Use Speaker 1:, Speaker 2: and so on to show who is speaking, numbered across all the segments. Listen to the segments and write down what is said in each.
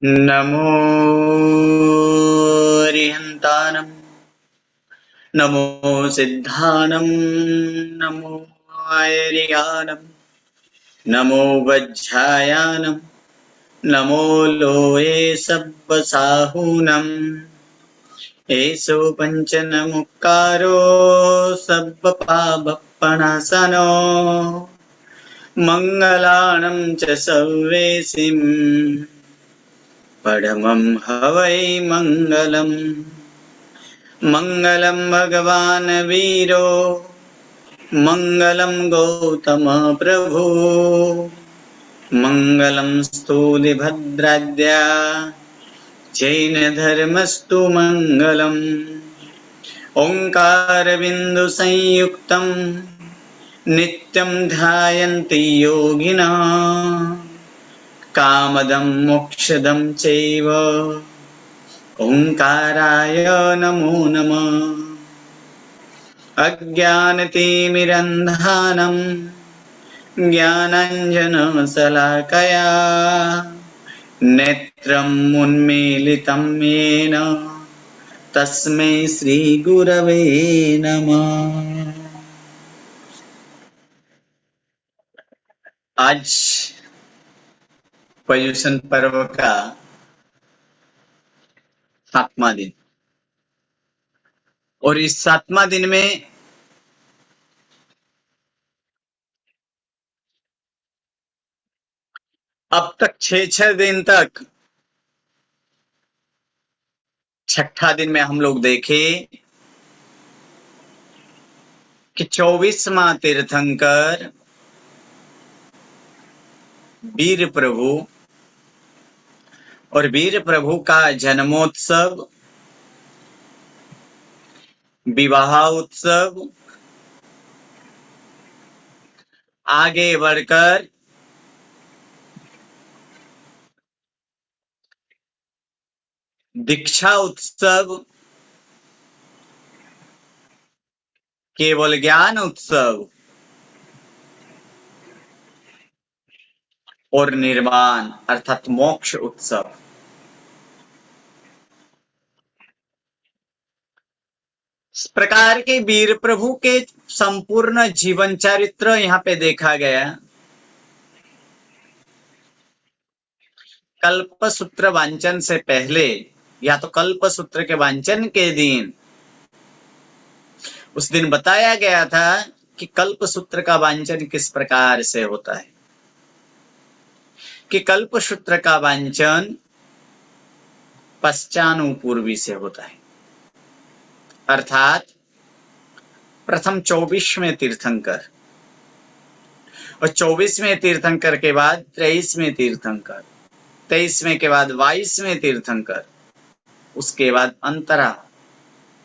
Speaker 1: नमो रिहन्तानं नमो सिद्धानं नमो आयर्यानं नमो वज्झायानं नमो लोये सब्बसाहूनं एषो पञ्चनमुक्कारो सब्बपापप्पणासनो मङ्गलानं च सर्वेसिं परमं हवै मङ्गलम् मङ्गलं भगवान् वीरो मङ्गलं गौतम प्रभु मङ्गलं स्थूलिभद्राद्या जैनधर्मस्तु मङ्गलम् ओङ्कारबिन्दुसंयुक्तं नित्यं ध्यायन्ति योगिनः कामदं मोक्षदं चैव ओङ्काराय नमो नमः। अज्ञानतिमिरन्धानं ज्ञानाञ्जनशलाकया नेत्रम् उन्मीलितं येन तस्मै श्रीगुरवे नमः। आज पर्युषण पर्व का 7वां दिन और इस 7वां दिन में अब तक 6 दिन तक, छठा दिन में हम लोग देखे कि 24वां तीर्थंकर वीर प्रभु और वीर प्रभु का जन्मोत्सव, विवाह उत्सव आगे बढ़कर दीक्षा उत्सव, केवल ज्ञान उत्सव और निर्वाण अर्थात मोक्ष उत्सव, इस प्रकार के वीर प्रभु के संपूर्ण जीवन चरित्र यहाँ पे देखा गया। कल्प सूत्र वांचन से पहले या तो कल्प सूत्र के वांचन के दिन, उस दिन बताया गया था कि कल्प सूत्र का वांचन किस प्रकार से होता है, कि कल्प सूत्र का वांचन पश्चानुपूर्वी से होता है, अर्थात प्रथम 24वें तीर्थंकर और 24वें तीर्थंकर के बाद 23वें तीर्थंकर, 23वें के बाद 22वें तीर्थंकर, उसके बाद अंतरा,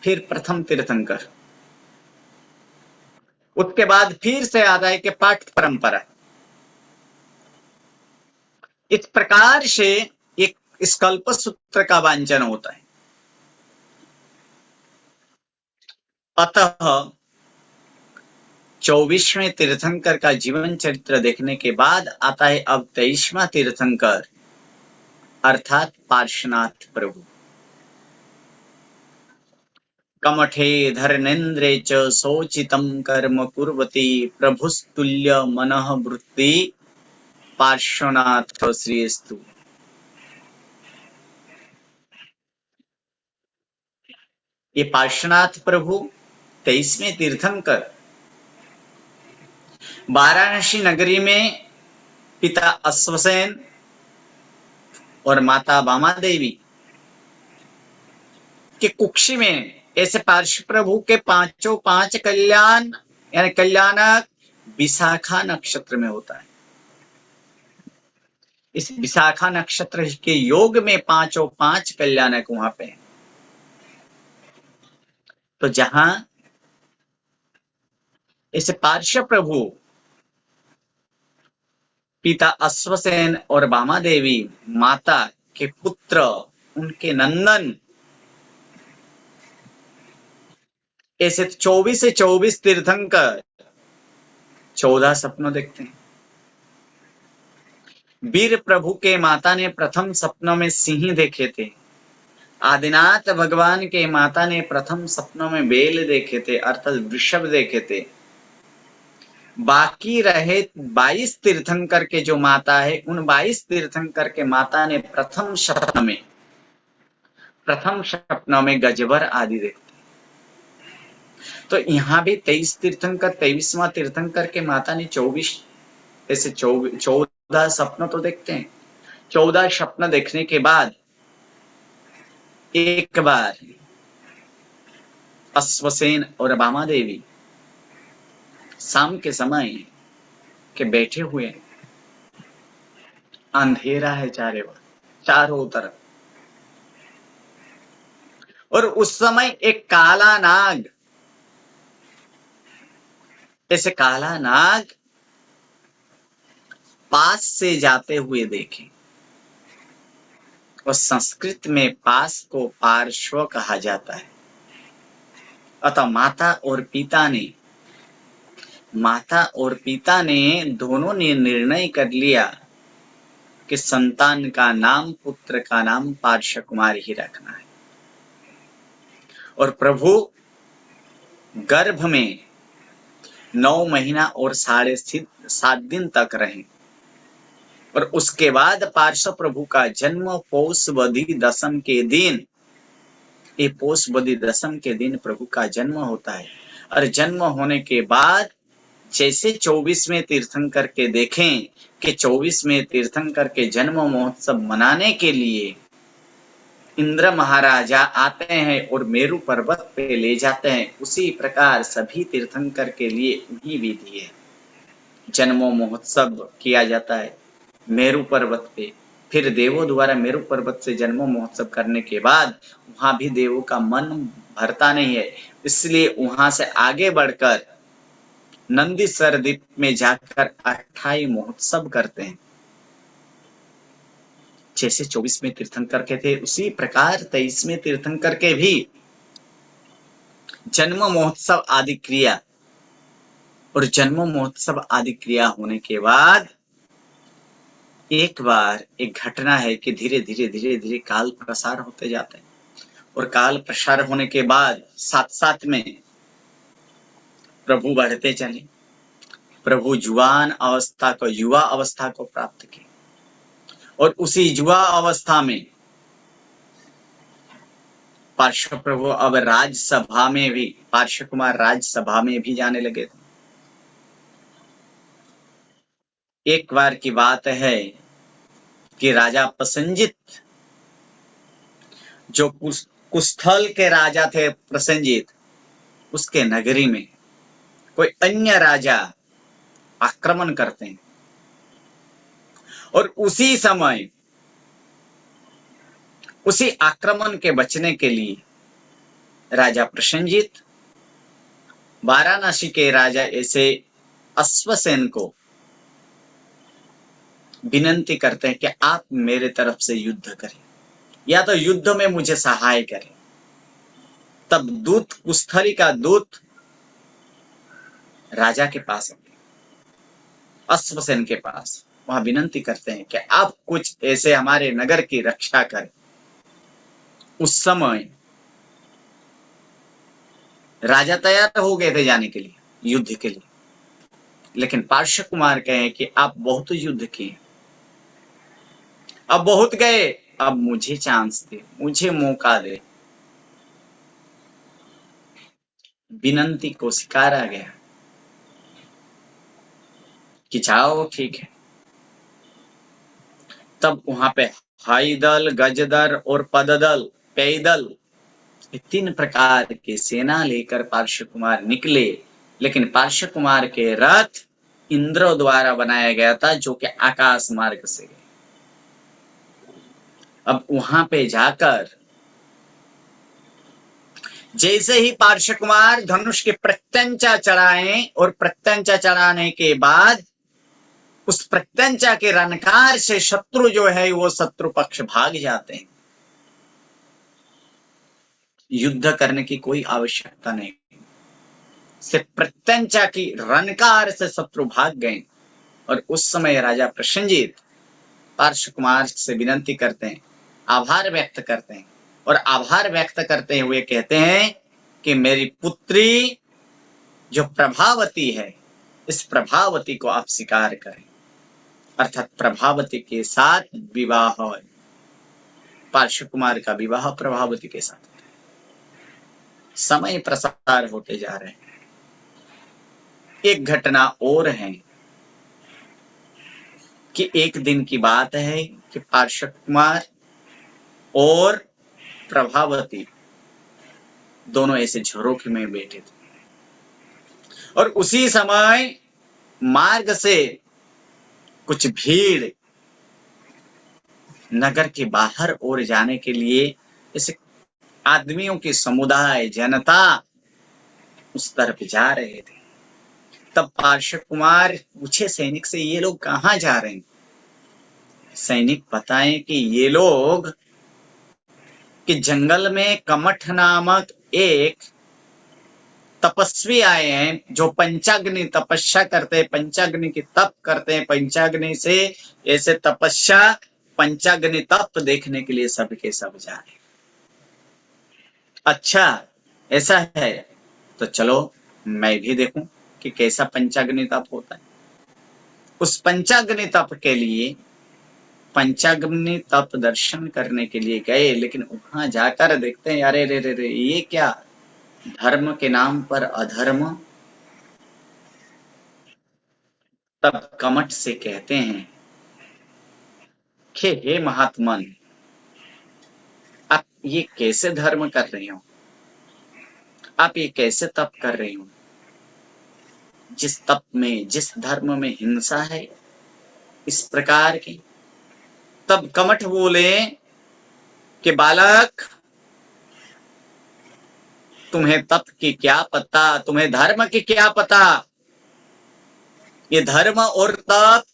Speaker 1: फिर प्रथम तीर्थंकर, उसके बाद फिर से आता है कि पाठ परंपरा। इस प्रकार से एक इस कल्प सूत्र का वांचन होता है। अतः 24वें तीर्थंकर का जीवन चरित्र देखने के बाद आता है अब 23वां तीर्थंकर अर्थात पार्श्वनाथ प्रभु। कमठे धर्मेन्द्रे च शोचितं कर्म कुर्वती प्रभुस्तुल्य मनः वृत्ति पार्श्वनाथ श्रीस्तु। ये पार्श्वनाथ प्रभु 23वें तीर्थंकर वाराणसी नगरी में पिता अश्वसेन और माता बामा देवी के कुक्षी में ऐसे पार्श्व प्रभु के पांचों पांच कल्याण यानी कल्याणक विशाखा नक्षत्र में होता है। इस विशाखा नक्षत्र के योग में पांचों पांच कल्याणक वहां पे हैं। तो जहां ऐसे पार्श्व प्रभु पिता अश्वसेन और बामा देवी माता के पुत्र उनके नंदन ऐसे 24 से 24 तीर्थंकर 14 सपनों देखते हैं। वीर प्रभु के माता ने प्रथम सपनों में सिंह देखे थे। आदिनाथ भगवान के माता ने प्रथम सपनों में बैल देखे थे, अर्थात वृषभ देखे थे। बाकी रहे 22 तीर्थंकर के जो माता है, उन 22 तीर्थंकर के माता ने प्रथम सपनों में गजबर आदि देखते। तो यहाँ भी 23 तीर्थंकर, 23वां तीर्थंकर के माता ने 24 ऐसे 14 सपनों तो देखते हैं। 14 सपना देखने के बाद एक बार अश्वसेन और बामा देवी शाम के समय के बैठे हुए, अंधेरा है चारों तरफ, और उस समय एक काला नाग, ऐसे काला नाग पास से जाते हुए देखे। और संस्कृत में पास को पार्श्व कहा जाता है। अतः माता और पिता ने दोनों ने निर्णय कर लिया कि संतान का नाम, पुत्र का नाम पार्श्व कुमार ही रखना है। और प्रभु गर्भ में 9 महीना और 7.5 दिन तक रहे। और उसके बाद पार्श्व प्रभु का जन्म पौष बधी दशम के दिन, ये पौष बधी दशम के दिन प्रभु का जन्म होता है। और जन्म होने के बाद जैसे 24वें तीर्थंकर के देखें कि 24वें तीर्थंकर के जन्म महोत्सव मनाने के लिए इंद्र महाराजा आते हैं और मेरु पर्वत पे ले जाते हैं, उसी प्रकार सभी तीर्थंकर के लिए उन्हीं विधि है। जन्म महोत्सव किया जाता है मेरु पर्वत पे। फिर देवों द्वारा मेरु पर्वत से जन्म महोत्सव करने के बाद वहां भी देवों का मन भरता नहीं है, इसलिए वहां से आगे बढ़कर नंदीसर द्वीप में जाकर अट्ठाई महोत्सव करते हैं। जैसे 24वें तीर्थंकर के थे, उसी प्रकार 23वें तीर्थंकर के भी जन्म महोत्सव आदि क्रिया, और जन्म महोत्सव आदि क्रिया होने के बाद एक बार एक घटना है कि धीरे धीरे काल प्रसार होते जाते हैं। और काल प्रसार होने के बाद साथ में प्रभु बढ़ते चले। प्रभु युवा अवस्था को प्राप्त किए। और उसी युवा अवस्था में पार्श्व प्रभु अब राज्यसभा में भी, पार्श्व कुमार राज्यसभा में भी जाने लगे थे। एक बार की बात है कि राजा प्रसेनजित, जो कुस्थल के राजा थे प्रसेनजित, उसके नगरी में कोई अन्य राजा आक्रमण करते हैं। और उसी समय उसी आक्रमण के बचने के लिए राजा प्रसेनजित वाराणसी के राजा ऐसे अश्वसेन को विनंती करते हैं कि आप मेरे तरफ से युद्ध करें, या तो युद्ध में मुझे सहाय करें। तब दूत, कुस्थली का दूत राजा के पास, अश्वसेन के पास, वहां विनंती करते हैं कि आप कुछ ऐसे हमारे नगर की रक्षा करें। उस समय राजा तैयार हो गए थे जाने के लिए, युद्ध के लिए, लेकिन पार्श्व कुमार कहे कि आप बहुत युद्ध किए, अब बहुत गए, अब मुझे चांस दे, मुझे मौका दे। विनंती को स्वीकारा गया कि जाओ, ठीक है। तब वहां पे हाई दल, गजदल और पददल, पैदल, 3 प्रकार के सेना लेकर पार्श्व कुमार निकले। लेकिन पार्श्व कुमार के रथ इंद्र द्वारा बनाया गया था, जो कि आकाश मार्ग से गए। अब वहां पे जाकर जैसे ही पार्श्व कुमार धनुष के प्रत्यंचा चढ़ाए, और प्रत्यंचा चढ़ाने के बाद उस प्रत्यंचा के रनकार से शत्रु जो है वो शत्रु पक्ष भाग जाते हैं। युद्ध करने की कोई आवश्यकता नहीं, सिर्फ प्रत्यंचा की रनकार से शत्रु भाग गए। और उस समय राजा प्रसेनजित पार्श्व कुमार से विनती करते हैं, आभार व्यक्त करते हैं, और आभार व्यक्त करते हुए कहते हैं कि मेरी पुत्री जो प्रभावती है, इस प्रभावती को आप स्वीकार करें। अर्थात प्रभावती के साथ विवाह, पार्श्व कुमार का विवाह प्रभावती के साथ। समय प्रसार होते जा रहे हैं। एक घटना और है कि एक दिन की बात है कि पार्श्व कुमार और प्रभावती दोनों ऐसे झरोखे में बैठे थे, और उसी समय मार्ग से कुछ भीड़ नगर के बाहर ओर जाने के लिए ऐसे आदमियों के समुदाय, जनता उस तरफ जा रहे थे। तब पार्श्व कुमार पूछे सैनिक से, ये लोग कहाँ जा रहे हैं? सैनिक बताएं कि ये लोग कि जंगल में कमठ नामक एक तपस्वी आए हैं, जो पंचाग्नि तपस्या करते हैं, पंचाग्नि की तप करते हैं, पंचाग्नि से ऐसे तपस्या, पंचाग्नि तप देखने के लिए सब के सब जा रहे हैं। अच्छा ऐसा है तो चलो मैं भी देखूं कि कैसा पंचाग्नि तप होता है। उस पंचाग्नि तप के लिए, पंचाग्नि तप दर्शन करने के लिए गए, लेकिन वहां जाकर देखते हैं अरे रे रे रे, ये क्या, धर्म के नाम पर अधर्म। तब कमठ से कहते हैं कि हे महात्मन, आप ये कैसे धर्म कर रहे हो, आप ये कैसे तप कर रहे हो? जिस तप में, जिस धर्म में हिंसा है इस प्रकार की। तब कमठ बोले कि बालक, तुम्हें तप की क्या पता, तुम्हें धर्म की क्या पता। ये धर्म और तप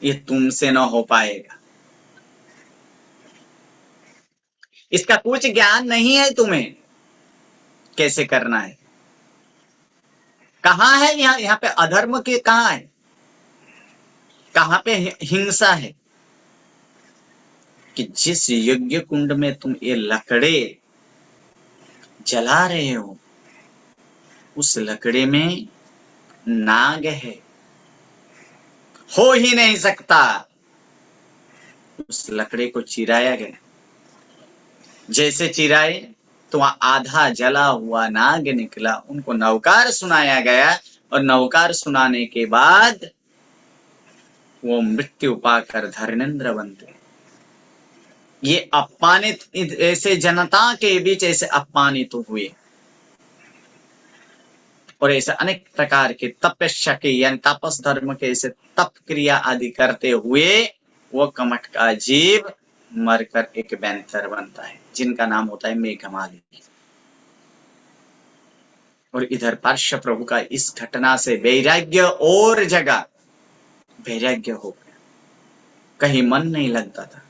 Speaker 1: ये तुमसे न हो पाएगा, इसका कुछ ज्ञान नहीं है तुम्हें कैसे करना है। कहाँ है यहाँ पे अधर्म के, कहाँ है, कहाँ पे हिंसा है? कि जिस यज्ञ कुंड में तुम ये लकड़े जला रहे हो, उस लकड़े में नाग है, हो ही नहीं सकता। उस लकड़े को चिराया गया, जैसे चिराए तो वहां आधा जला हुआ नाग निकला। उनको नवकार सुनाया गया, और नवकार सुनाने के बाद वो मृत्यु पाकर धर्मेंद्र बनते। ये अपमानित, ऐसे जनता के बीच ऐसे अपमानित हुए, और ऐसे अनेक प्रकार के तपस्या के, यानी तापस धर्म के ऐसे तप क्रिया आदि करते हुए वो कमठ का जीव मरकर एक बैंतर बनता है, जिनका नाम होता है मेघमाली। और इधर पार्श्व प्रभु का इस घटना से वैराग्य और जगह, वैराग्य हो गया, कहीं मन नहीं लगता था।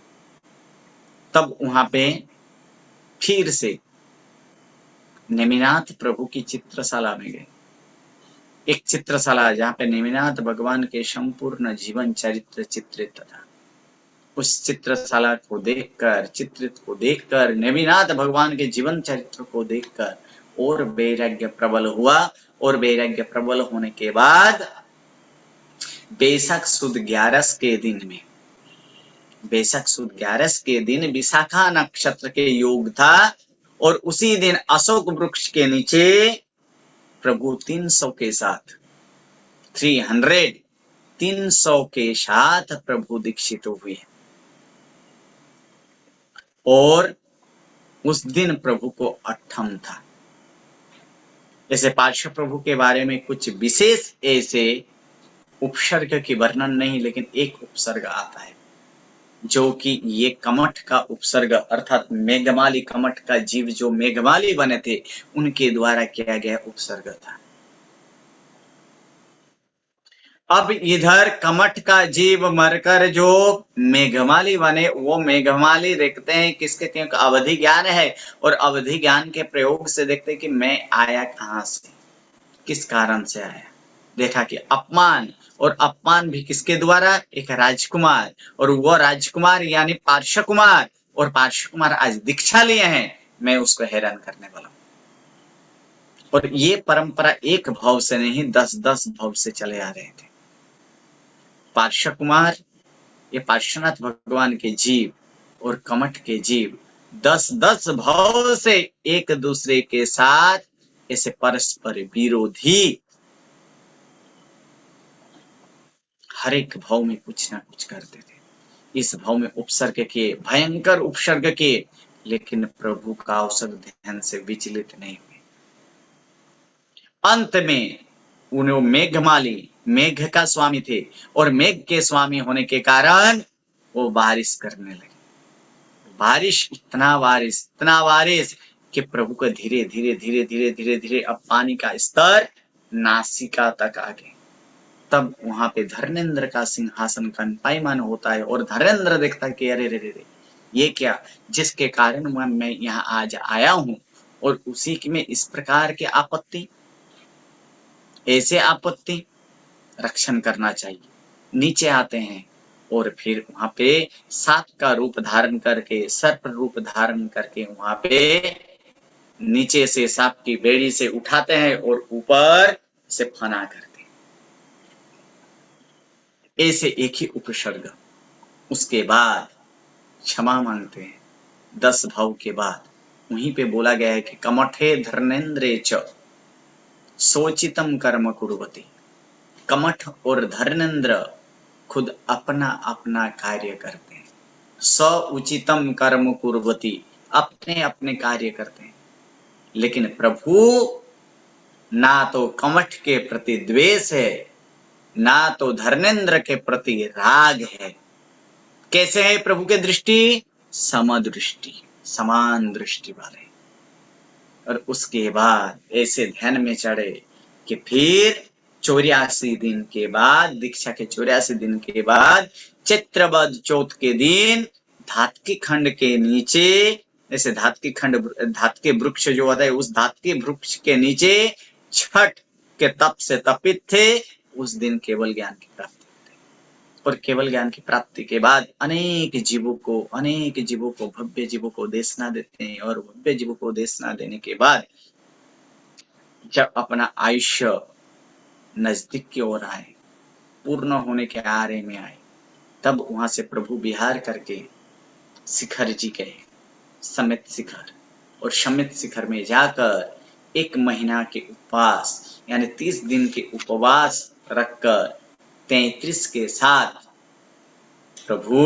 Speaker 1: तब वहां पे फिर से नेमिनाथ प्रभु की चित्रशाला में गए। एक चित्रशाला जहाँ पे नेमिनाथ भगवान के संपूर्ण जीवन चरित्र चित्रित था। उस चित्रशाला को देखकर, चित्रित को देखकर, नेमिनाथ भगवान के जीवन चरित्र को देखकर और वैराग्य प्रबल हुआ। और वैराग्य प्रबल होने के बाद बैसाख सुद 11 के दिन में, बैसाख सुद 11 के दिन विशाखा नक्षत्र के योग था, और उसी दिन अशोक वृक्ष के नीचे प्रभु 300 के साथ, 300 के साथ प्रभु दीक्षित हुए। और उस दिन प्रभु को अट्ठम था। ऐसे पार्श्व प्रभु के बारे में कुछ विशेष ऐसे उपसर्ग की वर्णन नहीं, लेकिन एक उपसर्ग आता है जो कि ये कमठ का उपसर्ग, अर्थात मेघमाली कमठ का जीव जो मेघमाली बने थे उनके द्वारा किया गया उपसर्ग था। अब इधर कमठ का जीव मरकर जो मेघमाली बने, वो मेघमाली देखते हैं किसके, क्योंकि अवधि ज्ञान है, और अवधि ज्ञान के प्रयोग से देखते हैं कि मैं आया कहां से, किस कारण से आया। देखा कि अपमान, और अपमान भी किसके द्वारा? एक राजकुमार, और वो राजकुमार यानी पार्श्व कुमार, और पार्श्व कुमार आज दीक्षा लिए हैं, मैं उसको हैरान करने वाला हूं। और ये परंपरा एक भाव से नहीं 10-10 भाव से चले आ रहे थे। पार्श्व कुमार ये पार्श्वनाथ भगवान के जीव और कमठ के जीव 10-10 भाव से एक दूसरे के साथ ऐसे परस्पर विरोधी हर एक भाव में कुछ ना कुछ करते थे। इस भाव में उपसर्ग किए, भयंकर उपसर्ग किए, लेकिन प्रभु का अवसर ध्यान से विचलित नहीं हुए। अंत में उन्हें मेघमाली, मेघ का स्वामी थे, और मेघ के स्वामी होने के कारण वो बारिश करने लगे। बारिश, इतना बारिश कि प्रभु को धीरे धीरे धीरे धीरे धीरे धीरे अब पानी का स्तर नासिका तक आ गया। तब वहां पे धर्मेंद्र का सिंहासन कंपायमान होता है, और धर्मेंद्र देखता है कि अरे रे रे ये क्या, जिसके कारण मैं यहाँ आज आया हूँ, और उसी की में इस प्रकार की आपत्ति, ऐसे आपत्ति रक्षण करना चाहिए। नीचे आते हैं और फिर वहां पे सांप का रूप धारण करके, सर्प रूप धारण करके वहां पे नीचे से सांप की बेड़ी से उठाते हैं और ऊपर से फना करते हैं। ऐसे एक ही उपसर्ग। उसके बाद क्षमा मांगते हैं 10 भाव के बाद। वहीं पे बोला गया है कि कमठे धर्मेंद्रे च सोचितम कर्म कुर्वती। कमठ और धर्मेंद्र खुद अपना अपना कार्य करते हैं। सउचितम कर्म कुर्वती, अपने अपने कार्य करते हैं। लेकिन प्रभु ना तो कमठ के प्रति द्वेष है, ना तो धर्मेंद्र के प्रति राग है। कैसे है प्रभु के दृष्टि? समदृष्टि, समान दृष्टि वाले। और उसके बाद ऐसे ध्यान में चढ़े कि फिर 84 दिन के बाद, दीक्षा के 84 दिन के बाद, चित्रबद्ध चौथ के दिन धातकी खंड के नीचे, जैसे धातकी वृक्ष जो होता है, उस धातकी वृक्ष के नीचे छठ के तप से तपित थे। उस दिन केवल ज्ञान की प्राप्ति होती है, और केवल ज्ञान की प्राप्ति के बाद अनेक जीवों को भव्य जीवों को देशना देते हैं, और भव्य जीवों को देशना देने के बाद जब अपना आयुष्य नजदीक की ओर आए, पूर्ण होने के आरे में आए, तब वहां से प्रभु विहार करके शिखर जी गए, समित शिखर। और समित शिखर में जाकर 1 महीना के उपवास यानी 30 दिन के उपवास रखकर 33 के साथ प्रभु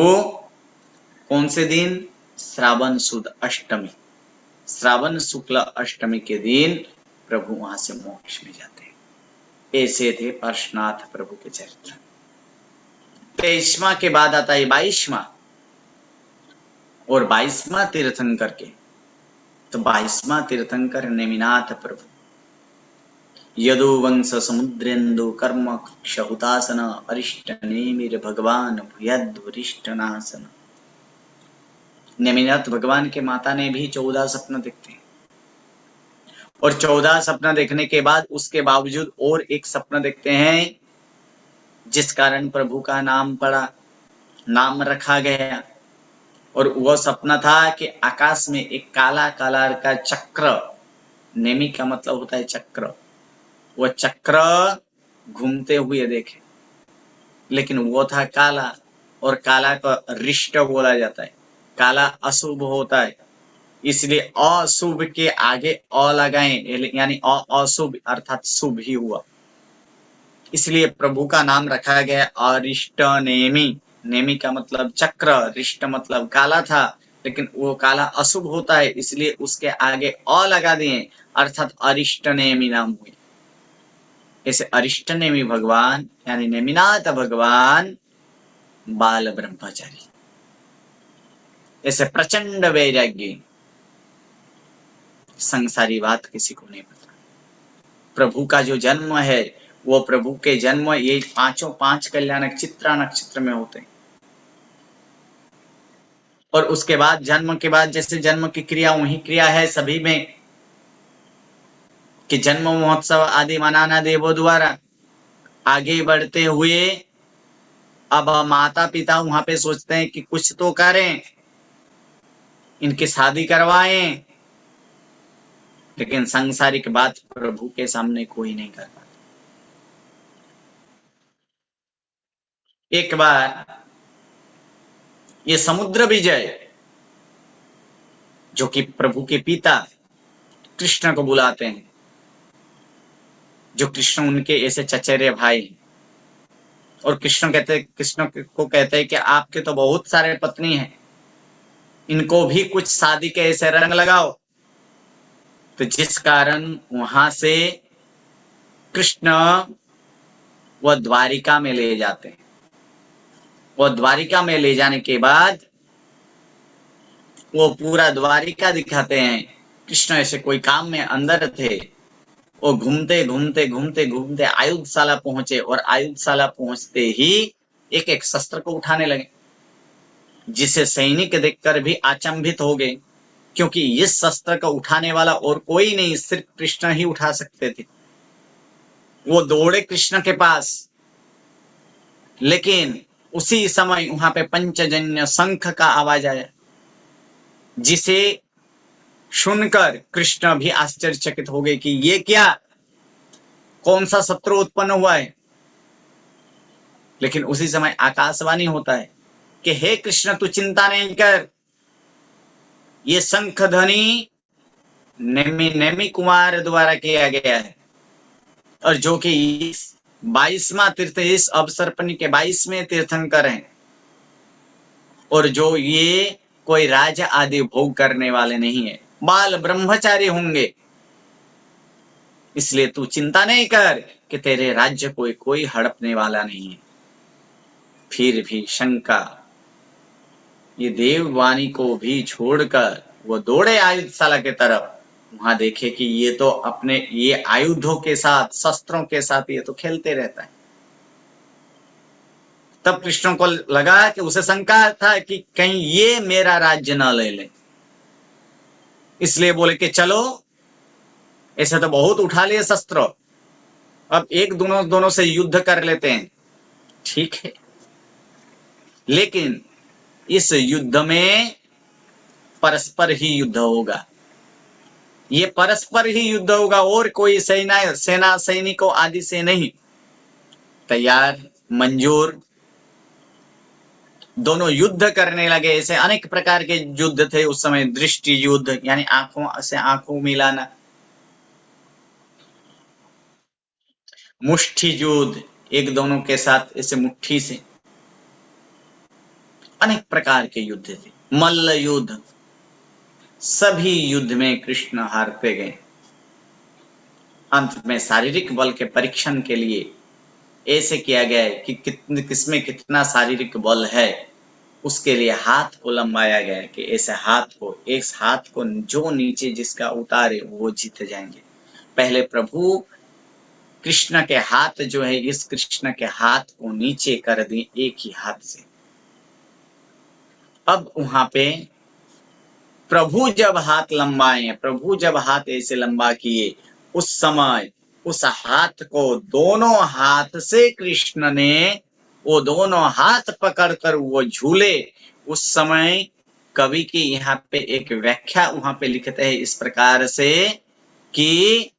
Speaker 1: कौन से दिन? श्रावण शुद्ध अष्टमी, श्रावण शुक्ल अष्टमी के दिन प्रभु वहां से मोक्ष में जाते हैं। ऐसे थे पार्श्वनाथ प्रभु के चरित्र। 23वां के बाद आता है 22वां, और 22वां तीर्थंकर के, तो 22वां तीर्थंकर नेमिनाथ प्रभु। यदु वंश समुद्रेन्दु कर्म क्षहुतासन अरिष्ट नेमिर भगवान भूयद वरिष्ठ नासन। नेमिनाथ भगवान के माता ने भी 14 सपना देखते हैं, और 14 सपना देखने के बाद उसके बावजूद और एक सपना देखते हैं, जिस कारण प्रभु का नाम पड़ा, नाम रखा गया। और वह सपना था कि आकाश में एक काला कलर का चक्र, नेमी का मतलब होता है चक्र, वह चक्र घूमते हुए देखे, लेकिन वो था काला, और काला का रिष्ट बोला जाता है। काला अशुभ होता है, इसलिए अशुभ के आगे अ लगाएं, यानी अशुभ अर्थात शुभ ही हुआ। इसलिए प्रभु का नाम रखा गया अरिष्ट नेमी। नेमी का मतलब चक्र, रिष्ट मतलब काला था, लेकिन वो काला अशुभ होता है, इसलिए उसके आगे अ लगा दिए, अर्थात अरिष्ट नेमी नाम हुए। ऐसे अरिष्ट नेमी भगवान यानी नेमिनाथ भगवान बाल ब्रह्मचारी, ऐसे प्रचंड वैराग्य। संसारी बात किसी को नहीं पता। प्रभु का जो जन्म है, वो प्रभु के जन्म ये 5 कल्याणक चित्रा नक्षत्र में होते हैं। और उसके बाद जन्म के बाद जैसे जन्म की क्रिया वही क्रिया है सभी में, कि जन्म महोत्सव आदि मनाना देवों द्वारा, आगे बढ़ते हुए अब माता पिता वहां पे सोचते हैं कि कुछ तो करें, इनकी शादी करवाएं, लेकिन सांसारिक बात प्रभु के सामने कोई नहीं कर पाता। एक बार ये समुद्र विजय, जो कि प्रभु के पिता कृष्ण को बुलाते हैं, जो कृष्ण उनके ऐसे चचेरे भाई हैं, और कृष्ण को कहते हैं कि आपके तो बहुत सारे पत्नी हैं, इनको भी कुछ शादी के ऐसे रंग लगाओ। तो जिस कारण वहां से कृष्ण वह द्वारिका में ले जाते हैं। वह द्वारिका में ले जाने के बाद वो पूरा द्वारिका दिखाते हैं। कृष्ण ऐसे कोई काम में अंदर थे, वो घूमते घूमते घूमते घूमते आयुधशाला पहुंचे, और आयुधशाला पहुंचते ही एक एक शस्त्र को उठाने लगे, जिसे सैनिक देखकर भी अचंभित हो गए, क्योंकि इस शस्त्र को उठाने वाला और कोई नहीं, सिर्फ कृष्ण ही उठा सकते थे। वो दौड़े कृष्ण के पास, लेकिन उसी समय वहां पे पंचजन्य शंख का आवाज आया, जिसे सुनकर कृष्ण भी आश्चर्यचकित हो गए कि ये क्या, कौन सा शत्रु उत्पन्न हुआ है। लेकिन उसी समय आकाशवाणी होता है कि हे कृष्ण, तू चिंता नहीं कर, ये शंख ध्वनि नेमि कुमार द्वारा किया गया है, और जो कि 22वां तीर्थ, इस अवसर्पणी के 22वें तीर्थंकर हैं, और जो ये कोई राजा आदि भोग करने वाले नहीं है, बाल ब्रह्मचारी होंगे। इसलिए तू चिंता नहीं कर कि तेरे राज्य को कोई हड़पने वाला नहीं है। फिर भी शंका, ये देववाणी को भी छोड़कर वो दौड़े आयुधशाला के तरफ। वहां देखे कि ये तो अपने ये आयुधों के साथ, शस्त्रों के साथ ये तो खेलते रहता है। तब कृष्ण को लगा कि उसे शंका था कि कहीं ये मेरा राज्य ना ले ले, इसलिए बोले कि चलो, ऐसे तो बहुत उठा लिए शस्त्र, अब एक दोनों से युद्ध कर लेते हैं। ठीक है, लेकिन इस युद्ध में परस्पर ही युद्ध होगा, ये परस्पर ही युद्ध होगा, और कोई सेना सैनिकों आदि से नहीं। तैयार, मंजूर, दोनों युद्ध करने लगे। ऐसे अनेक प्रकार के युद्ध थे उस समय। दृष्टि युद्ध, यानी आंखों से आंखों मिलाना, मुष्टि युद्ध, एक दोनों के साथ ऐसे मुट्ठी से, अनेक प्रकार के युद्ध थे, मल्ल युद्ध। सभी युद्ध में कृष्ण हारते गए। अंत में शारीरिक बल के परीक्षण के लिए ऐसे किया गया है कि किसमें कितना शारीरिक बल है, उसके लिए हाथ को लंबाया गया है कि ऐसे एक हाथ को जो नीचे जिसका उतारे वो जीत जाएंगे। पहले प्रभु कृष्ण के हाथ जो है, इस कृष्ण के हाथ को नीचे कर दी एक ही हाथ से। अब वहां पे प्रभु जब हाथ लंबाए, प्रभु जब हाथ ऐसे लंबा किए, उस समय उस हाथ को दोनों हाथ से कृष्ण ने वो दोनों हाथ पकड़कर वो झूले। उस समय कवि की यहाँ पे एक व्याख्या वहां पे लिखते हैं इस प्रकार से कि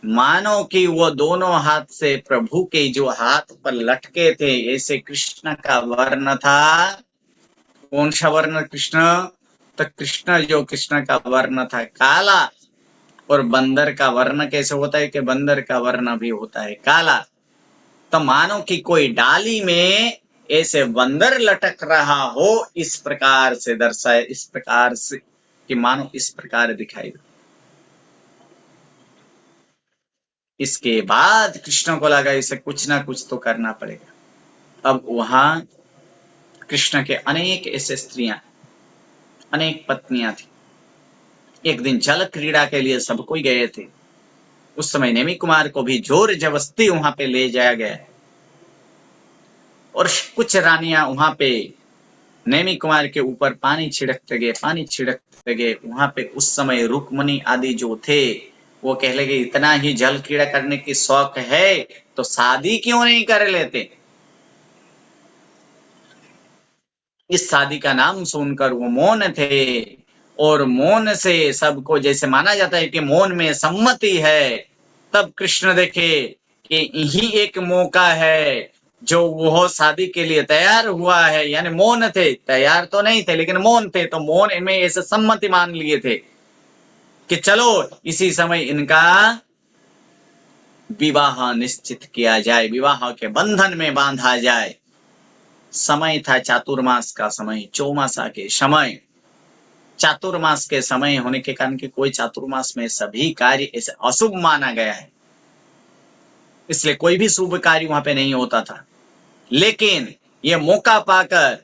Speaker 1: मानो कि वो दोनों हाथ से प्रभु के जो हाथ पर लटके थे, ऐसे कृष्ण का वर्ण था। कौन सा वर्ण? कृष्ण। तो कृष्ण का वर्ण था काला, और बंदर का वर्ण कैसे होता है कि बंदर का वर्ण भी होता है काला। तो मानो कि कोई डाली में ऐसे बंदर लटक रहा हो, इस प्रकार से दर्शाए, इस प्रकार से कि मानो इस प्रकार दिखाई दे। इसके बाद कृष्ण को लगा इसे कुछ ना कुछ तो करना पड़ेगा। अब वहां कृष्ण के अनेक ऐसे स्त्रियां, अनेक पत्नियां थी। एक दिन जल क्रीड़ा के लिए सब कोई गए थे। उस समय नेमि कुमार को भी जोर जबरदस्ती वहां पे ले जाया गया, और कुछ रानियां वहां पे नेमि कुमार के ऊपर पानी छिड़कते गए। वहां पे उस समय रुक्मणी आदि जो थे वो कह लगे इतना ही जल क्रीड़ा करने की शौक है तो शादी क्यों नहीं कर लेते। इस शादी का नाम सुनकर वो मौन थे और मौन से सबको जैसे माना जाता है कि मौन में सम्मति है। तब कृष्ण देखे कि यही एक मौका है जो वो शादी के लिए तैयार हुआ है, यानी मौन थे, तैयार तो नहीं थे लेकिन मौन थे, तो मौन में ऐसे सम्मति मान लिए थे कि चलो इसी समय इनका विवाह निश्चित किया जाए, विवाह के बंधन में बांधा जाए। समय था चातुर्मास का समय, चौमासा के समय। चातुर्मास के समय होने के कारण कि कोई चातुर्मास में सभी कार्य ऐसे अशुभ माना गया है, इसलिए कोई भी शुभ कार्य वहां पे नहीं होता था। लेकिन ये मौका पाकर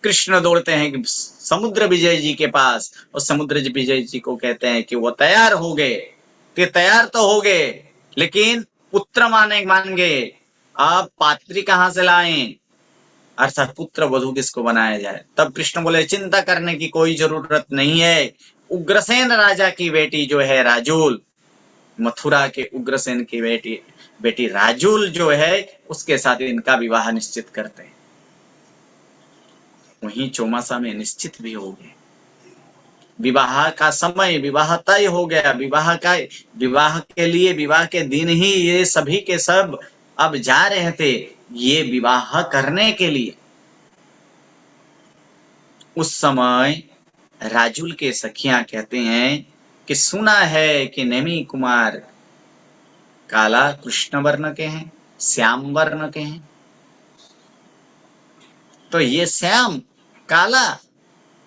Speaker 1: कृष्ण दौड़ते हैं समुद्र विजय जी के पास और समुद्र विजय जी को कहते हैं कि वो तैयार हो गए। तो तैयार तो हो गए लेकिन पुत्र मान गए, आप पात्री कहां से लाएं, अर्थात पुत्र वधू किसको बनाया जाए। तब कृष्ण बोले चिंता करने की कोई जरूरत नहीं है, उग्रसेन राजा की बेटी जो है राजूल, मथुरा के उग्रसेन की बेटी राजूल जो है उसके साथ इनका विवाह निश्चित करते हैं। वहीं चौमासा में निश्चित भी हो गए, विवाह का समय, विवाह तय हो गया। विवाह के लिए, विवाह के दिन ही ये सभी के सब अब जा रहे थे ये विवाह करने के लिए। उस समय राजुल के सखियां कहते हैं कि सुना है कि नेमि कुमार काला कृष्ण वर्ण के हैं, श्याम वर्ण के हैं, तो ये श्याम काला,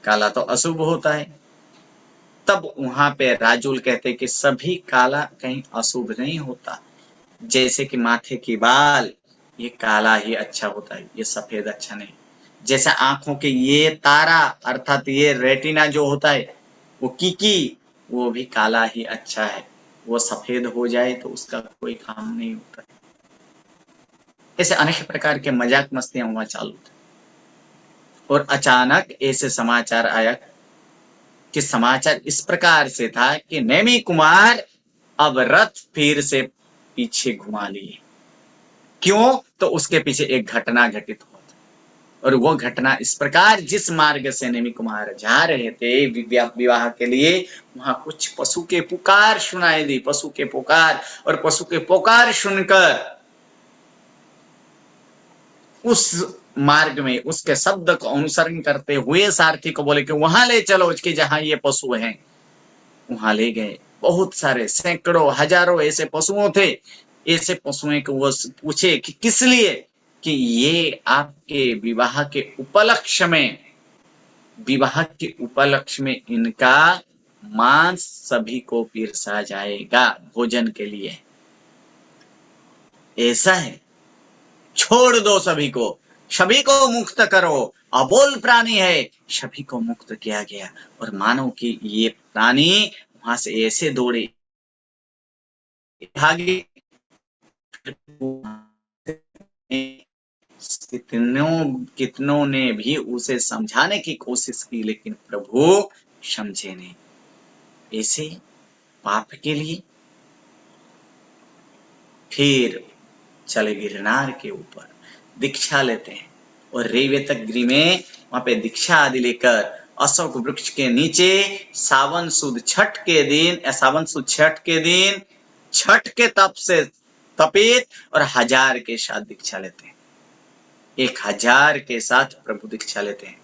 Speaker 1: काला तो अशुभ होता है। तब वहां पे राजुल कहते कि सभी काला कहीं अशुभ नहीं होता, जैसे कि माथे की बाल ये काला ही अच्छा होता है, ये सफेद अच्छा नहीं। जैसे आंखों के ये तारा अर्थात ये रेटिना जो होता है वो कीकी, वो भी काला ही अच्छा है, वो सफेद हो जाए तो उसका कोई काम नहीं होता। ऐसे अनेक प्रकार के मजाक मस्तियां वहां चालू थे और अचानक ऐसे समाचार आया कि समाचार इस प्रकार से था कि नेमि कुमार अब रथ फिर से पीछे घुमा लिए। क्यों? तो उसके पीछे एक घटना घटित हुआ था और वो घटना इस प्रकार, जिस मार्ग से नेमि कुमार जा रहे थे विवाह के लिए, वहां कुछ पशु के पुकार सुनाई दी, पशु के पुकार, और पशु के पुकार सुनकर उस मार्ग में उसके शब्द को अनुसरण करते हुए सारथी को बोले कि वहां ले चलो उसके जहां ये पशु हैं। वहां ले गए, बहुत सारे सैकड़ों हजारों ऐसे पशुओं थे। ऐसे पशुओं को वो पूछे कि किस लिए, कि ये आपके विवाह के उपलक्ष्य में, विवाह के उपलक्ष्य में इनका मांस सभी को पिरसा जाएगा भोजन के लिए। ऐसा है, छोड़ दो सभी को मुक्त करो, अबोल प्राणी है, सभी को मुक्त किया गया। और मानो कि ये प्राणी वहां से ऐसे दौड़े भागे, कितनों ने भी उसे समझाने की कोशिश की लेकिन प्रभु समझे नहीं। ऐसे पाप के लिए फिर चले गिरनार के ऊपर दीक्षा लेते हैं और रेवतक गिरी में वहां पे दीक्षा आदि लेकर अशोक वृक्ष के नीचे सावन सुद छठ के दिन छठ के तप से तपित और 1000 के साथ दीक्षा लेते हैं, 1000 के साथ प्रभु दीक्षा लेते हैं।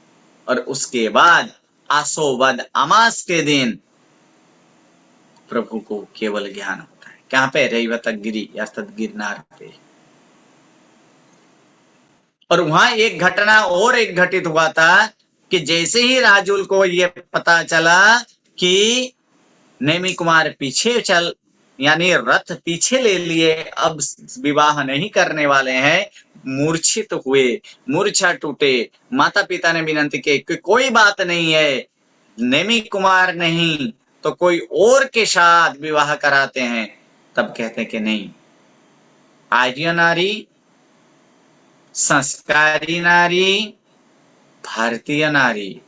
Speaker 1: और उसके बाद आसोवद अमास के दिन प्रभु को केवल ज्ञान होता है। कहाँ पे? रेवतक गिरी अर्थात गिरनार पे। और वहां एक घटना और एक घटित हुआ था कि जैसे ही राजुल को ये पता चला कि नेमि कुमार पीछे चल, यानी रथ पीछे ले लिए, अब विवाह नहीं करने वाले हैं, मूर्छित हुए, मूर्छा टूटे। माता पिता ने विनती की कि कोई बात नहीं है, नेमि कुमार नहीं तो कोई और के साथ विवाह कराते हैं। तब कहते कि नहीं, आर्य नारी, संस्कारी नारी, भारतीय नारी,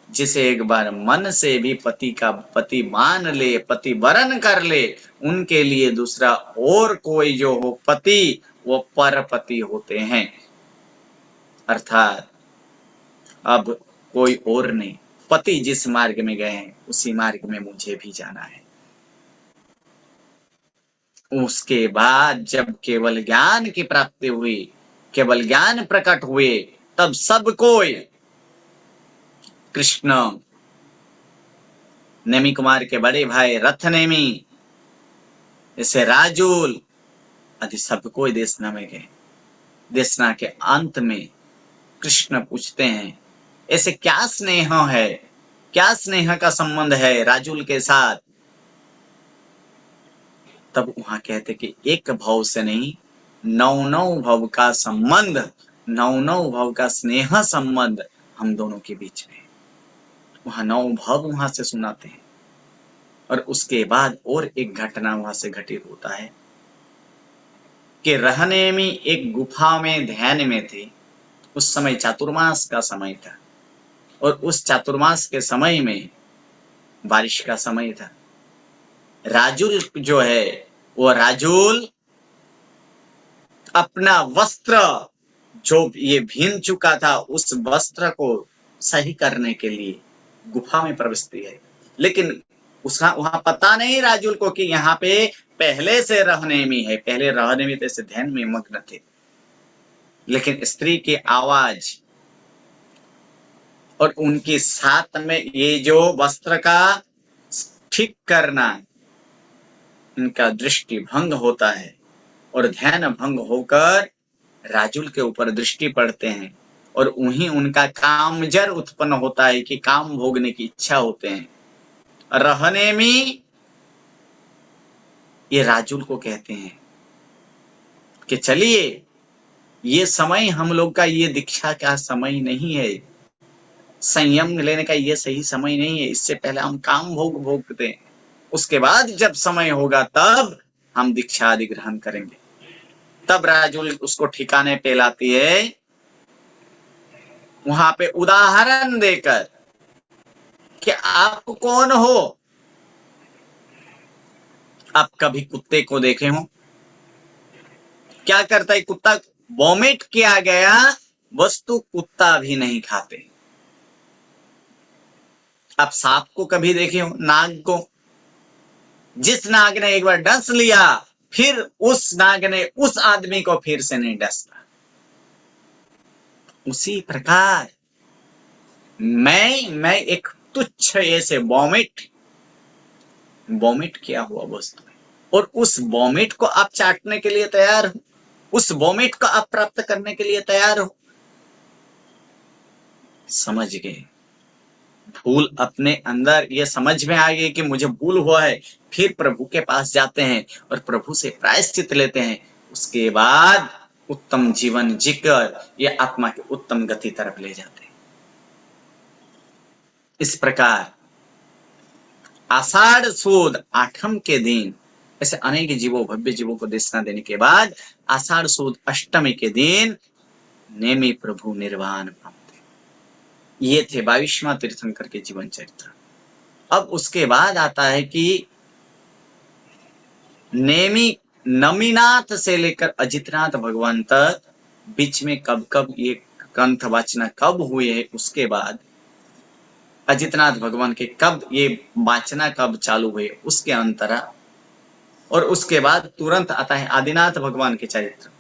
Speaker 1: जिसे एक बार मन से भी पति का पति मान ले, पति वरण कर ले, उनके लिए दूसरा और कोई जो हो पति, वो परपति होते हैं। अर्थात अब कोई और नहीं, पति जिस मार्ग में गए हैं उसी मार्ग में मुझे भी जाना है। उसके बाद जब केवल ज्ञान की प्राप्ति हुई, केवल ज्ञान प्रकट हुए, तब सब कोई कृष्ण, नेमी कुमार के बड़े भाई रथ नेमी, जैसे राजूल आदि सब कोई देशना में गए। देशना के अंत में कृष्ण पूछते हैं, ऐसे क्या स्नेह है, क्या स्नेह का संबंध है राजूल के साथ? तब वहां कहते कि एक भव से नहीं, 9 भव का संबंध, 9 भव का स्नेह संबंध हम दोनों के बीच में। वहां 9 भव वहां से सुनाते हैं। और उसके बाद और एक घटना वहां से घटित होता है कि रहने में एक गुफा में ध्यान में थे। उस समय चातुर्मास का समय था और उस चातुर्मास के समय में बारिश का समय था। राजुल जो है वो राजुल अपना वस्त्र जो ये भीन चुका था, उस वस्त्र को सही करने के लिए गुफा में प्रवेशती है। लेकिन उसका वहां पता नहीं राजुल को कि यहाँ पे पहले से रहने में है, पहले रहने में ऐसे ध्यान में मग्न थे। लेकिन स्त्री की आवाज और उनके साथ में ये जो वस्त्र का ठीक करना, इनका दृष्टि भंग होता है और ध्यान भंग होकर राजुल के ऊपर दृष्टि पड़ते हैं और उन्हीं उनका कामजर उत्पन्न होता है कि काम भोगने की इच्छा होते हैं। रहने में ये राजुल को कहते हैं कि चलिए, ये समय हम लोग का ये दीक्षा का समय नहीं है, संयम लेने का ये सही समय नहीं है। इससे पहले हम काम भोगते हैं, उसके बाद जब समय होगा तब हम दीक्षा आदि ग्रहण करेंगे। तब राजुल उसको ठिकाने पे लाती है, वहां पे उदाहरण देकर कि आप कौन हो। आप कभी कुत्ते को देखे हो? क्या करता है कुत्ता? वॉमिट किया गया वस्तु कुत्ता भी नहीं खाते। आप सांप को कभी देखे हो? नाग को? जिस नाग ने एक बार डस लिया, फिर उस नाग ने उस आदमी को फिर से नहीं डसता। उसी प्रकार मैं एक तुच्छ ऐसे वॉमिट किया हुआ वस्तु है, और उस वॉमिट को आप चाटने के लिए तैयार हो, उस वॉमिट को आप प्राप्त करने के लिए तैयार हो। समझ गए? भूल अपने अंदर ये समझ में आ गई कि मुझे भूल हुआ है, फिर प्रभु के पास जाते हैं और प्रभु से प्रायश्चित लेते हैं। उसके बाद उत्तम जीवन जीकर ये आत्मा की उत्तम गति तरफ ले जाते हैं। इस प्रकार आषाढ़ सुद 8 के दिन ऐसे अनेक जीवों, भव्य जीवों को देशना देने के बाद आषाढ़ सुद 8 के दिन नेमी प्रभु निर्वाण पाते। ये थे 22वां तीर्थंकर के जीवन चरित्र। अब उसके बाद आता है कि नेमी नमीनाथ से लेकर अजितनाथ भगवान तक बीच में कब कब ये ग्रंथ वाचना कब हुए है, उसके बाद अजितनाथ भगवान के कब ये वाचना कब चालू हुए, उसके अंतरा, और उसके बाद तुरंत आता है आदिनाथ भगवान के चरित्र।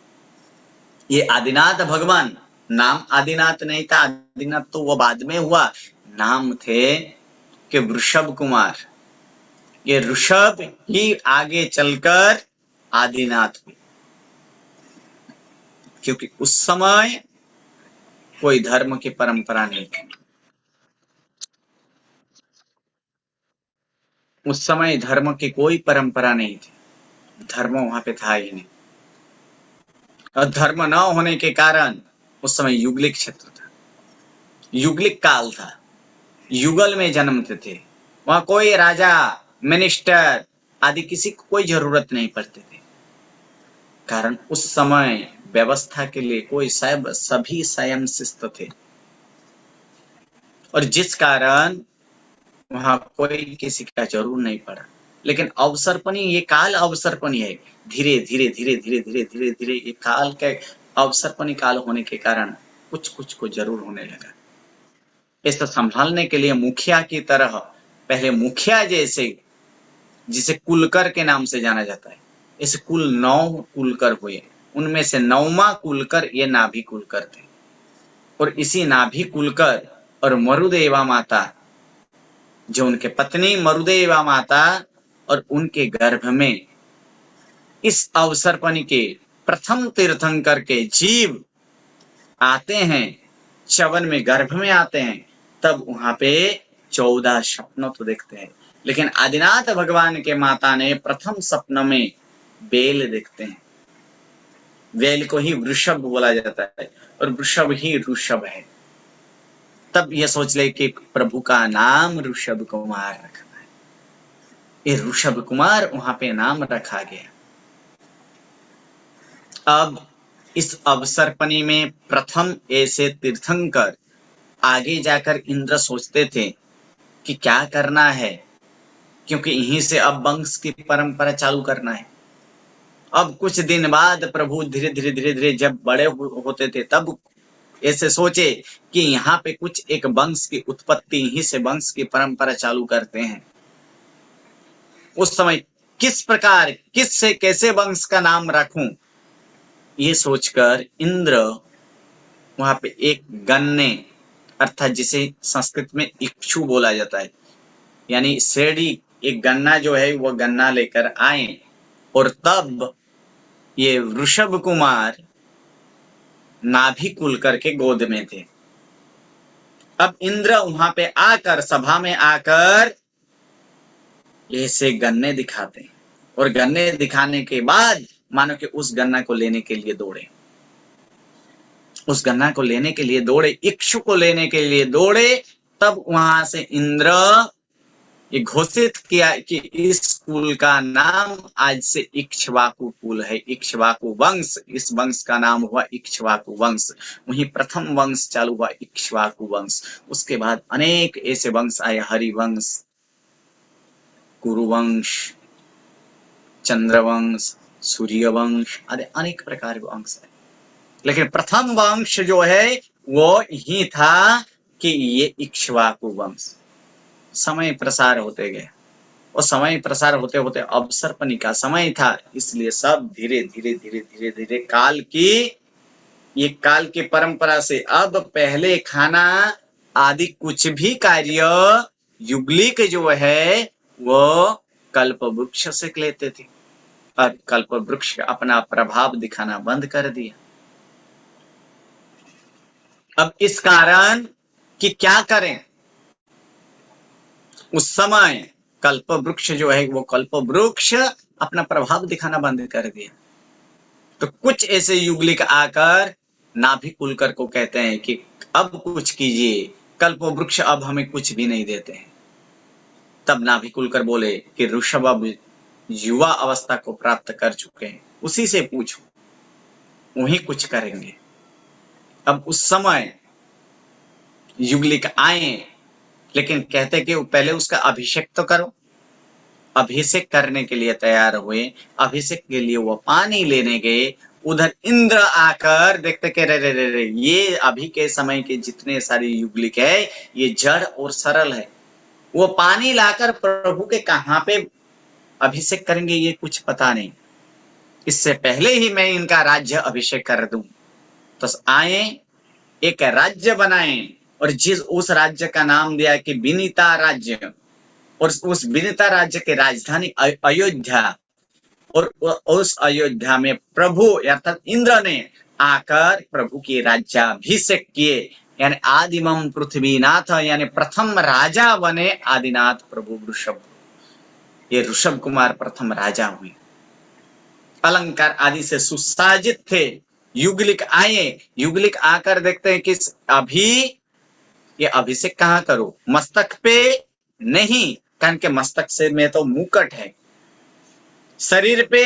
Speaker 1: ये आदिनाथ भगवान, नाम आदिनाथ नहीं था, आदिनाथ तो वो बाद में हुआ, नाम थे कि वृषभ कुमार। ये ऋषभ ही आगे चलकर आदिनाथ हुए, क्योंकि उस समय कोई धर्म की परंपरा नहीं थी। उस समय धर्म की कोई परंपरा नहीं थी, धर्म वहां पे था ही नहीं। और धर्म न होने के कारण उस समय युगलिक क्षेत्र था, युगलिक काल था, युगल में जन्मते थे। वहां कोई राजा, मिनिस्टर आदि किसी को कोई जरूरत नहीं पड़ती थी, कारण उस समय व्यवस्था के लिए कोई सभी स्वयं शिस्त थे। और जिस कारण वहां कोई किसी का जरूर नहीं पड़ा। लेकिन अवसरपनी, ये काल अवसरपनी है। धीरे धीरे धीरे धीरे धीरे धीरे धीरे ये काल के अवसरपनी काल होने के कारण कुछ कुछ को जरूर होने लगा। इसको संभालने के लिए मुखिया की तरह, पहले मुखिया जैसे, जिसे कुलकर के नाम से जाना जाता है, इस कुल 9 कुलकर हुए, उनमें से 9वां कुलकर ये नाभि कुलकर थे। और इसी नाभि कुलकर और मरुदेवा माता, जो उनके पत्नी मरुदेवा माता और उनके गर्भ में इस अवसरपनी के प्रथम तीर्थंकर के जीव आते हैं, चवन में गर्भ में आते हैं, तब वहां पे 14 स्वप्न तो देखते हैं। लेकिन आदिनाथ भगवान के माता ने प्रथम स्वप्न में बेल देखते हैं। बेल को ही वृषभ बोला जाता है और वृषभ ही ऋषभ है। तब ये सोच ले कि प्रभु का नाम ऋषभ कुमार रखना है। ये ऋषभ कुमार वहां पे नाम रखा गया। अब इस अवसरपनी में प्रथम ऐसे तीर्थंकर, आगे जाकर इंद्र सोचते थे कि क्या करना है, क्योंकि यहीं से अब वंश की परंपरा चालू करना है। अब कुछ दिन बाद प्रभु धीरे धीरे धीरे धीरे जब बड़े होते थे, तब ऐसे सोचे कि यहाँ पे कुछ एक वंश की उत्पत्ति, यहीं से वंश की परंपरा चालू करते हैं। उस समय किस प्रकार, किस से कैसे वंश का नाम रखूं, ये सोचकर इंद्र वहां पे एक गन्ने, अर्थात जिसे संस्कृत में इक्षु बोला जाता है, यानी श्रेणी, एक गन्ना जो है वो गन्ना लेकर आए। और तब ये वृषभ कुमार नाभि कुलकर के गोद में थे। अब इंद्र वहां पे आकर, सभा में आकर ऐसे गन्ने दिखाते हैं, और गन्ने दिखाने के बाद मानो कि उस गन्ना को लेने के लिए दौड़े, उस गन्ना को लेने के लिए दौड़े, इक्षु को लेने के लिए दौड़े। तब वहां से इंद्र ये घोषित किया कि इस कुल का नाम आज से इक्ष्वाकु कुल है, इक्ष्वाकु वंश। इस वंश का नाम हुआ इक्ष्वाकु वंश। वहीं प्रथम वंश चालू हुआ इक्ष्वाकु वंश। उसके बाद अनेक ऐसे वंश आए, हरिवंश, कुरुवंश, चंद्रवंश, सूर्यवंश आदि अनेक प्रकार के वंश है। लेकिन प्रथम वंश जो है वो यही था कि ये इक्ष्वाकु वंश। समय प्रसार होते गए, और समय प्रसार होते होते अवसरपनी का समय था, इसलिए सब धीरे धीरे धीरे धीरे धीरे काल की परंपरा से अब पहले खाना आदि कुछ भी कार्य युगलिक जो है वो कल्प वृक्ष से लेते थे। अब कल्प वृक्ष अपना प्रभाव दिखाना बंद कर दिया। अब इस कारण कि क्या करें, उस समय कल्प वृक्ष जो है वो कल्प वृक्ष अपना प्रभाव दिखाना बंद कर दिया। तो कुछ ऐसे युगलिक आकर नाभि कुलकर को कहते हैं कि अब कुछ कीजिए, कल्प वृक्ष अब हमें कुछ भी नहीं देते हैं। तब नाभि कुलकर बोले कि ऋषभ अब युवा अवस्था को प्राप्त कर चुके हैं, उसी से पूछो, वही कुछ करेंगे। अब उस समय युगलिक आए, लेकिन कहते कि पहले उसका अभिषेक तो करो। अभिषेक करने के लिए तैयार हुए, अभिषेक के लिए वो पानी लेने गए। उधर इंद्र आकर देखते कि रे रे रे रे, ये अभी के समय के जितने सारे युगलिक है ये जड़ और सरल है, वो पानी लाकर प्रभु के कहाँ पे अभिषेक करेंगे ये कुछ पता नहीं, इससे पहले ही मैं इनका राज्य अभिषेक कर दूं। तो आए, एक राज्य बनाए, और उस राज्य का नाम दिया कि विनीता राज्य। और उस विनीता राज्य के राजधानी अयोध्या, और उस अयोध्या में प्रभु अर्थात इंद्र ने आकर प्रभु की राज्याभिषेक किए, यानी आदिमम पृथ्वीनाथ, यानी प्रथम राजा बने आदिनाथ प्रभु ऋषभ। ये ऋषभ कुमार प्रथम राजा हुए, अलंकार आदि से सुसज्जित थे। युगलिक आए, युगलिक आकर देखते हैं कि अभी ये अभिषेक कहाँ करो, मस्तक पे नहीं, कारण के मस्तक से में तो मुकुट है, शरीर पे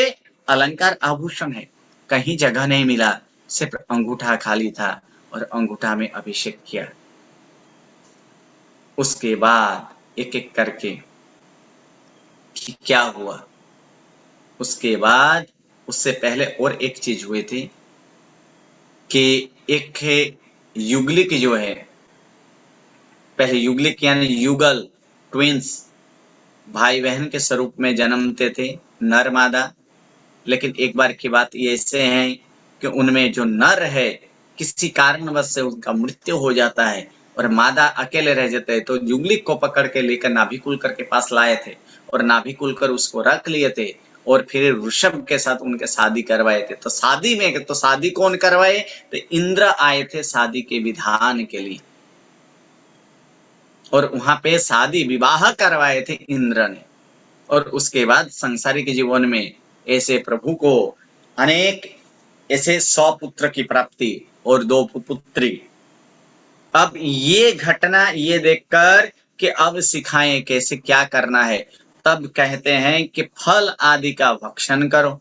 Speaker 1: अलंकार आभूषण है, कहीं जगह नहीं मिला, सिर्फ अंगूठा खाली था और अंगूठा में अभिषेक किया। उसके बाद एक एक करके कि क्या हुआ। उसके बाद उससे पहले और एक चीज हुई थी कि एक युगलिक जो है, पहले युगलिक यानी युगल ट्विंस भाई बहन के स्वरूप में जन्मते थे, नर मादा। लेकिन एक बार की बात ये ऐसे है कि उनमें जो नर है किसी कारणवश से उनका मृत्यु हो जाता है और मादा अकेले रह जाते हैं, तो युगलिक को पकड़ के लेकर नाभिकुलकर के पास लाए थे और नाभिकुलकर उसको रख लिए थे और फिर ऋषभ के साथ उनके शादी करवाए थे। तो शादी में तो शादी कौन करवाए, तो इंद्र आए थे शादी के विधान के लिए और वहां पे शादी विवाह करवाए थे इंद्र ने। और उसके बाद संसारिक जीवन में ऐसे प्रभु को अनेक ऐसे 100 पुत्र की प्राप्ति और 2 पुत्री। अब ये घटना ये देखकर कि अब सिखाएं कैसे क्या करना है, तब कहते हैं कि फल आदि का भक्षण करो।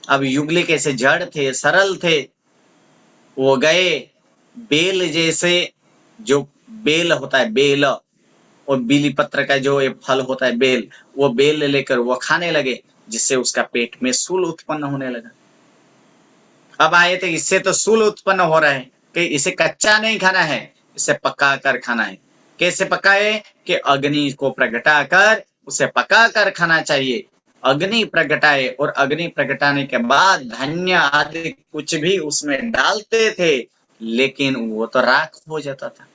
Speaker 1: अब युगले कैसे जड़ थे, सरल थे, वो गए बेल जैसे, जो बेल होता है बेल और बीली पत्र का जो ये फल होता है बेल, वो बेल लेकर वो खाने लगे, जिससे उसका पेट में शूल उत्पन्न होने लगा। अब आए थे इससे तो शूल उत्पन्न हो रहा है कि इसे कच्चा नहीं खाना है, इसे पका कर खाना है। कैसे पकाए कि अग्नि को प्रगटा कर उसे पका कर खाना चाहिए। अग्नि प्रगटाए और अग्नि प्रगटाने के बाद धन्य आदि कुछ भी उसमें डालते थे, लेकिन वो तो राख हो जाता था।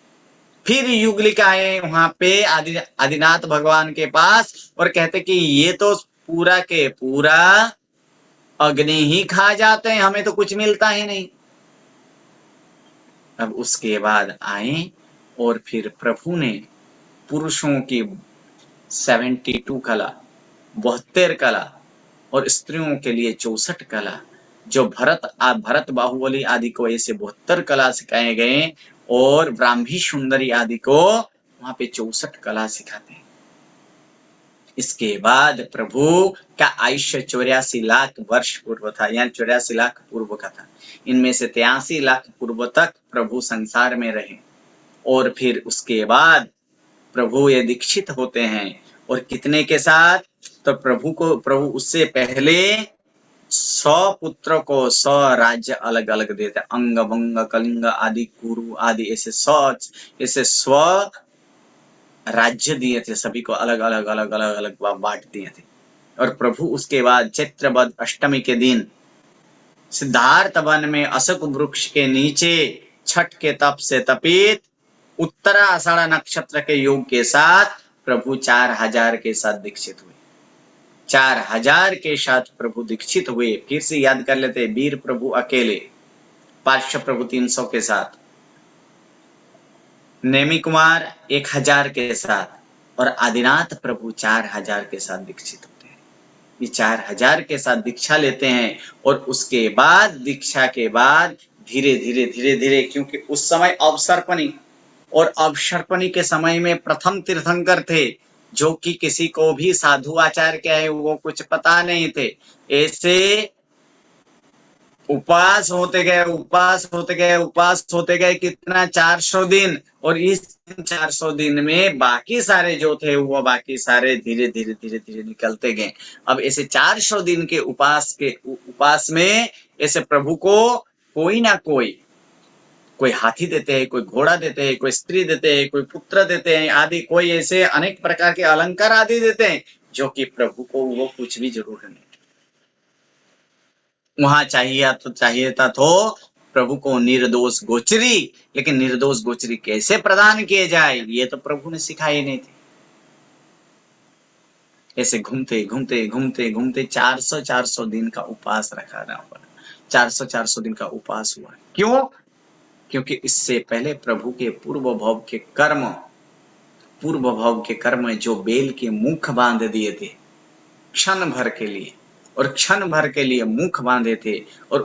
Speaker 1: फिर युगलिक आए वहां पे आदिनाथ भगवान के पास और कहते कि ये तो पूरा के पूरा अग्नि ही खा जाते हैं, हमें तो कुछ मिलता ही नहीं। अब उसके बाद आए और फिर प्रभु ने पुरुषों की 72 कला, 72 कला और स्त्रियों के लिए 64 कला, जो भरत बाहुबली आदि को ऐसे 72 कला सिखाए गए और ब्राह्मी सुंदरी आदि को वहां पे 64 कला सिखाते हैं। इसके बाद प्रभु का आयुष्य 84 लाख वर्ष पूर्व था, यानी 84 लाख पूर्व का था। इनमें से 83 लाख पूर्व तक प्रभु संसार में रहे और फिर उसके बाद प्रभु ये दीक्षित होते हैं। और कितने के साथ, तो प्रभु उससे पहले 100 पुत्र को 100 राज्य अलग अलग देते, अंग भंग कलिंग आदि कुरु आदि ऐसे 100 राज्य दिए थे, सभी को अलग अलग बांट दिए थे। और प्रभु उसके बाद चैत्रवद अष्टमी के दिन सिद्धार्थ वन में अशोक वृक्ष के नीचे छठ के तप से तपित उत्तरा आषाढ़ नक्षत्र के योग के साथ प्रभु 4000 के साथ दीक्षित हुए। 4000 के साथ प्रभु दीक्षित हुए। फिर से याद कर लेते, वीर प्रभु अकेले, पार्श्व प्रभु 300 के साथ, नेमी कुमार 1000 के साथ और आदिनाथ प्रभु 4000 के साथ दीक्षित होते हैं। ये 4000 के साथ दीक्षा लेते हैं और उसके बाद दीक्षा के बाद धीरे धीरे, क्योंकि उस समय अवसर्पणी और अवसर्पणी के समय में प्रथम तीर्थंकर थे, जो कि किसी को भी साधु आचार क्या है वो कुछ पता नहीं थे। ऐसे उपास होते गए कितना 400 दिन। और इस 400 दिन में बाकी सारे जो थे वो बाकी सारे धीरे धीरे निकलते गए। अब ऐसे 400 दिन के उपास में ऐसे प्रभु को कोई ना कोई हाथी देते हैं, कोई घोड़ा देते हैं, कोई स्त्री देते हैं, कोई पुत्र देते हैं आदि, कोई ऐसे अनेक प्रकार के अलंकार आदि देते हैं, जो कि प्रभु को वो कुछ भी जरूर नहीं। वहां चाहिए था तो प्रभु को निर्दोष गोचरी, लेकिन निर्दोष गोचरी कैसे प्रदान किए जाए ये तो प्रभु ने सिखाई नहीं थी। ऐसे घूमते 400 दिन का उपवास रखाना पड़ा। 400 दिन का उपवास हुआ। क्यों? क्योंकि इससे पहले प्रभु के पूर्व भाव के कर्म जो बेल के मुख बांध दिए थे क्षण भर के लिए, और क्षण भर के लिए मुख बांधे थे, और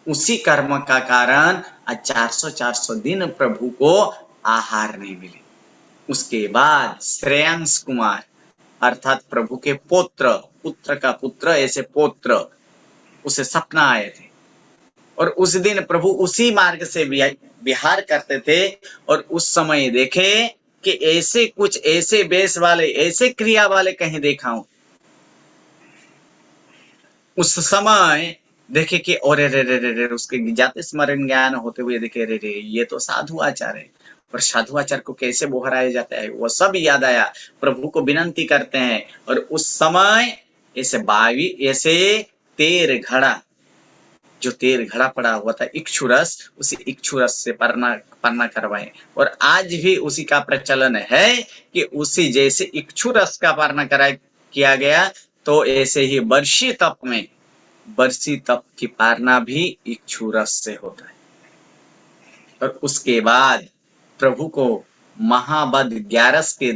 Speaker 1: उसी कर्म का कारण आज 400 दिन प्रभु को आहार नहीं मिले। उसके बाद श्रेयांश कुमार अर्थात प्रभु के पुत्र का पुत्र, ऐसे पुत्र उसे सपना आए थे और उस दिन प्रभु उसी मार्ग से विहार करते थे। और उस समय देखे कि ऐसे कुछ ऐसे वेश वाले, ऐसे क्रिया वाले कहीं देखा हूं। उस समय देखे कि अरे रे रे रे रे, उसके जाते स्मरण ज्ञान होते हुए देखे रे रे ये तो साधु आचार है। और साधु आचार को कैसे बोहराया जाता है वो सब याद आया। प्रभु को विनंती करते हैं और उस समय ऐसे तेर घड़ा, जो तेर घड़ा पड़ा हुआ था इक्षुरस, उसी इक्षुरस से परना करवाए। और आज भी उसी का प्रचलन है कि उसी जैसे इक्षुरस का परना किया गया, तो ऐसे ही बरसी तप की पारना भी इक्षुरस से होता है। और उसके बाद प्रभु को महाबद 11 के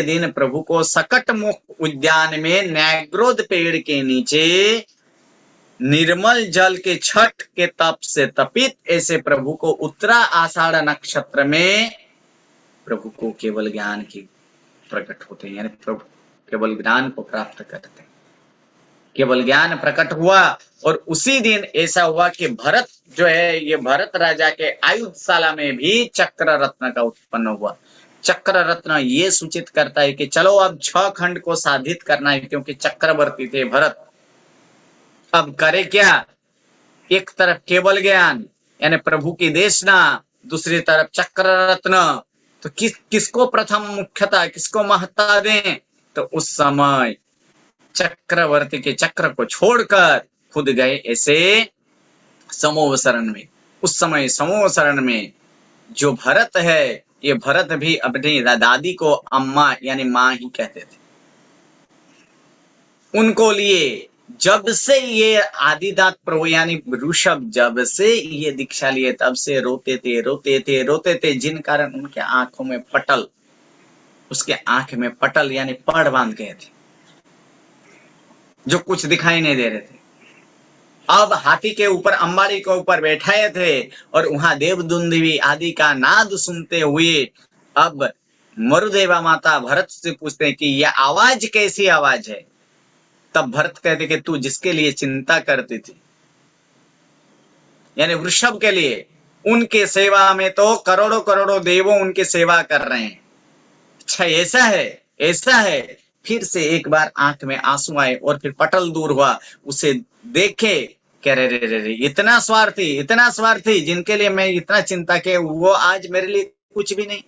Speaker 1: दिन प्रभु को सकटमुख उद्यान में न्यायग्रोध पेड़ के नीचे निर्मल जल के छठ के तप से तपित ऐसे प्रभु को उत्तरा आषाढ़ नक्षत्र में प्रभु को केवल ज्ञान की प्रकट होते हैं, यानी प्रभु केवल ज्ञान को प्राप्त करते हैं। केवल ज्ञान प्रकट हुआ और उसी दिन ऐसा हुआ कि भरत जो है, ये भरत राजा के आयुधशाला में भी चक्र रत्न का उत्पन्न हुआ। चक्र रत्न ये सूचित करता है कि चलो अब 6 खंड को साधित करना है, क्योंकि चक्रवर्ती थे भरत। अब करे क्या? एक तरफ केवल ज्ञान यानी प्रभु की देशना, दूसरी तरफ चक्र रत्न। तो किसको प्रथम मुख्यता, किसको महत्ता दें? तो उस समय चक्रवर्ती के चक्र को छोड़कर खुद गए ऐसे समूह शरण में। उस समय समूह शरण में जो भरत है, ये भरत भी अपनी दादी को अम्मा यानी माँ ही कहते थे। उनको लिए जब से ये आदिदात प्रभु यानी ऋषभ जब से ये दीक्षा लिए तब से रोते थे, जिन कारण उनके आंखों में पटल, उसके आंख में पटल यानी पड़ बांध गए थे, जो कुछ दिखाई नहीं दे रहे थे। अब हाथी के ऊपर, अंबाड़ी के ऊपर बैठाए थे और वहां देवदुंदुभी आदि का नाद सुनते हुए अब मरुदेवा माता भरत से पूछते हैं कि यह आवाज कैसी आवाज है? तब भरत कहते कि तू जिसके लिए चिंता करती थी, यानी वृषभ के लिए, उनके सेवा में तो करोड़ों करोड़ों देवों उनकी सेवा कर रहे हैं। अच्छा ऐसा है। फिर से एक बार आंख में आंसू आए और फिर पटल दूर हुआ, उसे देखे कह रे इतना स्वार्थी जिनके लिए मैं इतना चिंता के, वो आज मेरे लिए कुछ भी नहीं।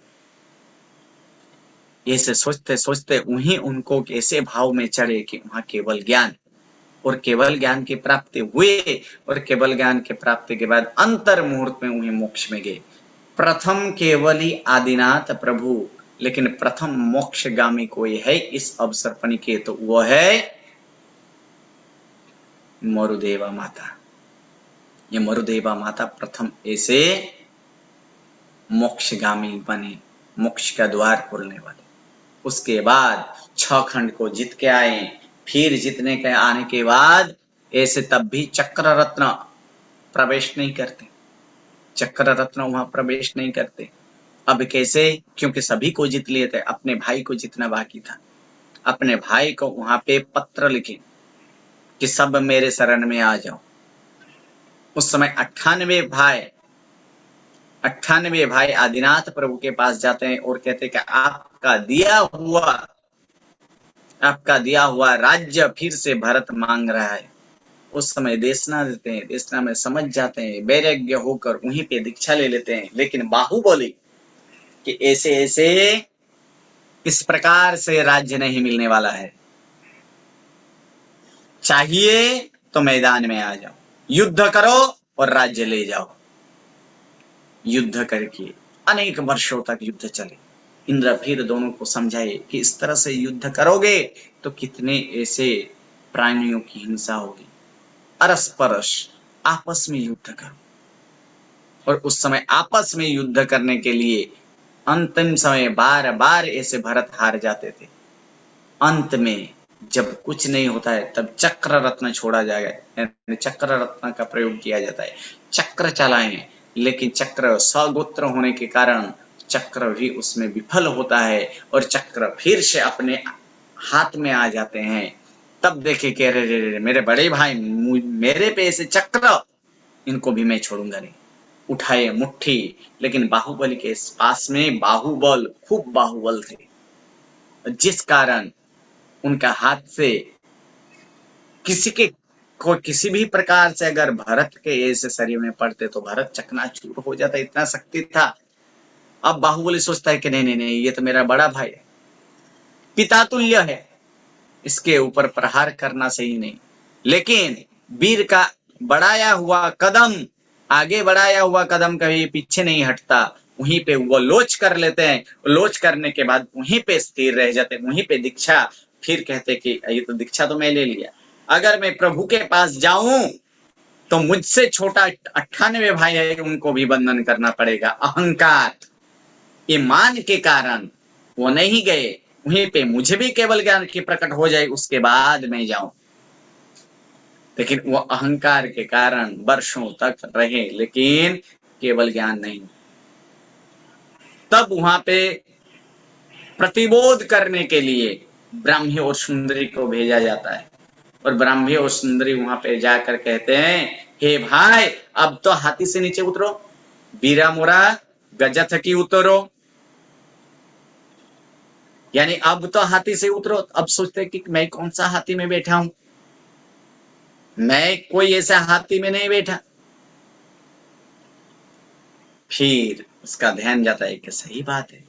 Speaker 1: ऐसे सोचते सोचते उन्हीं उनको ऐसे भाव में चढ़े कि वहां केवल ज्ञान, और केवल ज्ञान की प्राप्ति हुए, और केवल ज्ञान की प्राप्ति के बाद अंतर मुहूर्त में उन्हें मोक्ष में गए। प्रथम केवली आदिनाथ प्रभु, लेकिन प्रथम मोक्षगामी कोई है इस अवसर पर के, तो वो है मरुदेवा माता। ये मरुदेवा माता प्रथम ऐसे मोक्षगामी बने, मोक्ष का द्वार खोलने वाले। उसके बाद 6 खंड को जीत के आए। फिर जीतने के आने के बाद ऐसे तब भी चक्र रत्न प्रवेश नहीं करते, चक्र रत्न वहां प्रवेश नहीं करते। अब कैसे? क्योंकि सभी को जीत लिए थे, अपने भाई को जीतना बाकी था। अपने भाई को वहां पे पत्र लिखे कि सब मेरे शरण में आ जाओ। उस समय 98 भाई आदिनाथ प्रभु के पास जाते हैं और कहते हैं कि आपका दिया हुआ राज्य फिर से भरत मांग रहा है। उस समय देशना देते हैं, देशना में समझ जाते हैं, वैराग्य होकर वहीं पे दीक्षा ले लेते हैं। लेकिन बाहुबली कि ऐसे इस प्रकार से राज्य नहीं मिलने वाला है, चाहिए तो मैदान में आ जाओ, युद्ध करो और राज्य ले जाओ। युद्ध करके अनेक वर्षों तक युद्ध चले। इंद्र फिर दोनों को समझाए कि इस तरह से युद्ध करोगे तो कितने ऐसे प्राणियों की हिंसा होगी, अरस परस आपस में युद्ध करो। और उस समय आपस में युद्ध करने के लिए अंतिम समय बार बार ऐसे भरत हार जाते थे। अंत में जब कुछ नहीं होता है तब चक्र रत्न छोड़ा जाएगा, चक्र रत्न का प्रयोग किया जाता है। चक्र चलाएं, लेकिन चक्र सगोत्र होने के कारण चक्र भी उसमें विफल होता है और चक्र फिर से अपने हाथ में आ जाते हैं। तब देखे कि अरे रे रे, मेरे बड़े भाई मेरे पे ऐसे चक्र, इनको भी मैं छोड़ूंगा नहीं। उठाए मुट्ठी, लेकिन बाहुबली के पास में बाहुबल, खूब बाहुबल थे, जिस कारण उनका हाथ से किसी के को किसी भी प्रकार से अगर भरत के ऐसे शरीर में पड़ते तो भरत चकनाचूर हो जाता, इतना शक्ति था। अब बाहुबली सोचता है कि नहीं नहीं नहीं, ये तो मेरा बड़ा भाई है, पिता तुल्य है, इसके ऊपर प्रहार करना सही नहीं। लेकिन वीर का बढ़ाया हुआ कदम, आगे बढ़ाया हुआ कदम कभी पीछे नहीं हटता, वहीं पे वो लोच कर लेते हैं। लोच करने के बाद वहीं पे स्थिर रह जाते, वहीं पे दीक्षा। फिर कहते कि ये तो दीक्षा तो मैं ले लिया, अगर मैं प्रभु के पास जाऊं तो मुझसे छोटा 98 भाई है, उनको भी बंधन करना पड़ेगा। अहंकार, ईमान के कारण वो नहीं गए, वहीं पे मुझे भी केवल ज्ञान की प्रकट हो जाए उसके बाद मैं जाऊं। लेकिन वो अहंकार के कारण वर्षों तक रहे, लेकिन केवल ज्ञान नहीं। तब वहां पे प्रतिबोध करने के लिए ब्राह्मी और सुंदरी को भेजा जाता है, और ब्राह्मी और सुंदरी वहां पे जाकर कहते हैं, हे भाई अब तो हाथी से नीचे उतरो, बीरा मोरा गजा थकी उतरो, यानी अब तो हाथी से उतरो। अब सोचते कि मैं कौन सा हाथी में बैठा हूं, मैं कोई ऐसा हाथी में नहीं बैठा। फिर उसका ध्यान जाता है कि सही बात है,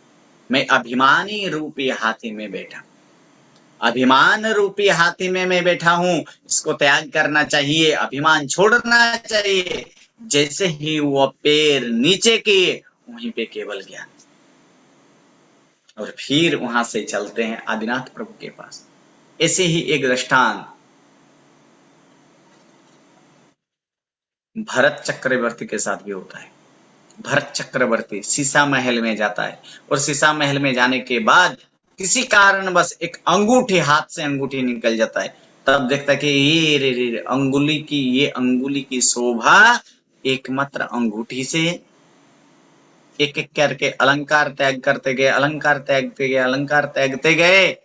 Speaker 1: मैं अभिमानी रूपी हाथी में बैठा, अभिमान रूपी हाथी में मैं बैठा हूं, इसको त्याग करना चाहिए, अभिमान छोड़ना चाहिए। जैसे ही वो पैर नीचे किए, वहीं पे केवल ज्ञान। और फिर वहां से चलते हैं आदिनाथ प्रभु के पास। ऐसे ही एक दृष्टांत भरत चक्रवर्ती के साथ भी होता है। भरत चक्रवर्ती सीसा महल में जाता है, और सीसा महल में जाने के बाद किसी कारण बस एक अंगूठी, हाथ से अंगूठी निकल जाता है। तब देखता है कि ये रे रे ये अंगुली की शोभा एकमात्र अंगूठी से। एक एक करके अलंकार त्याग करते गए, अलंकार त्यागते गए, अलंकार त्यागते गए,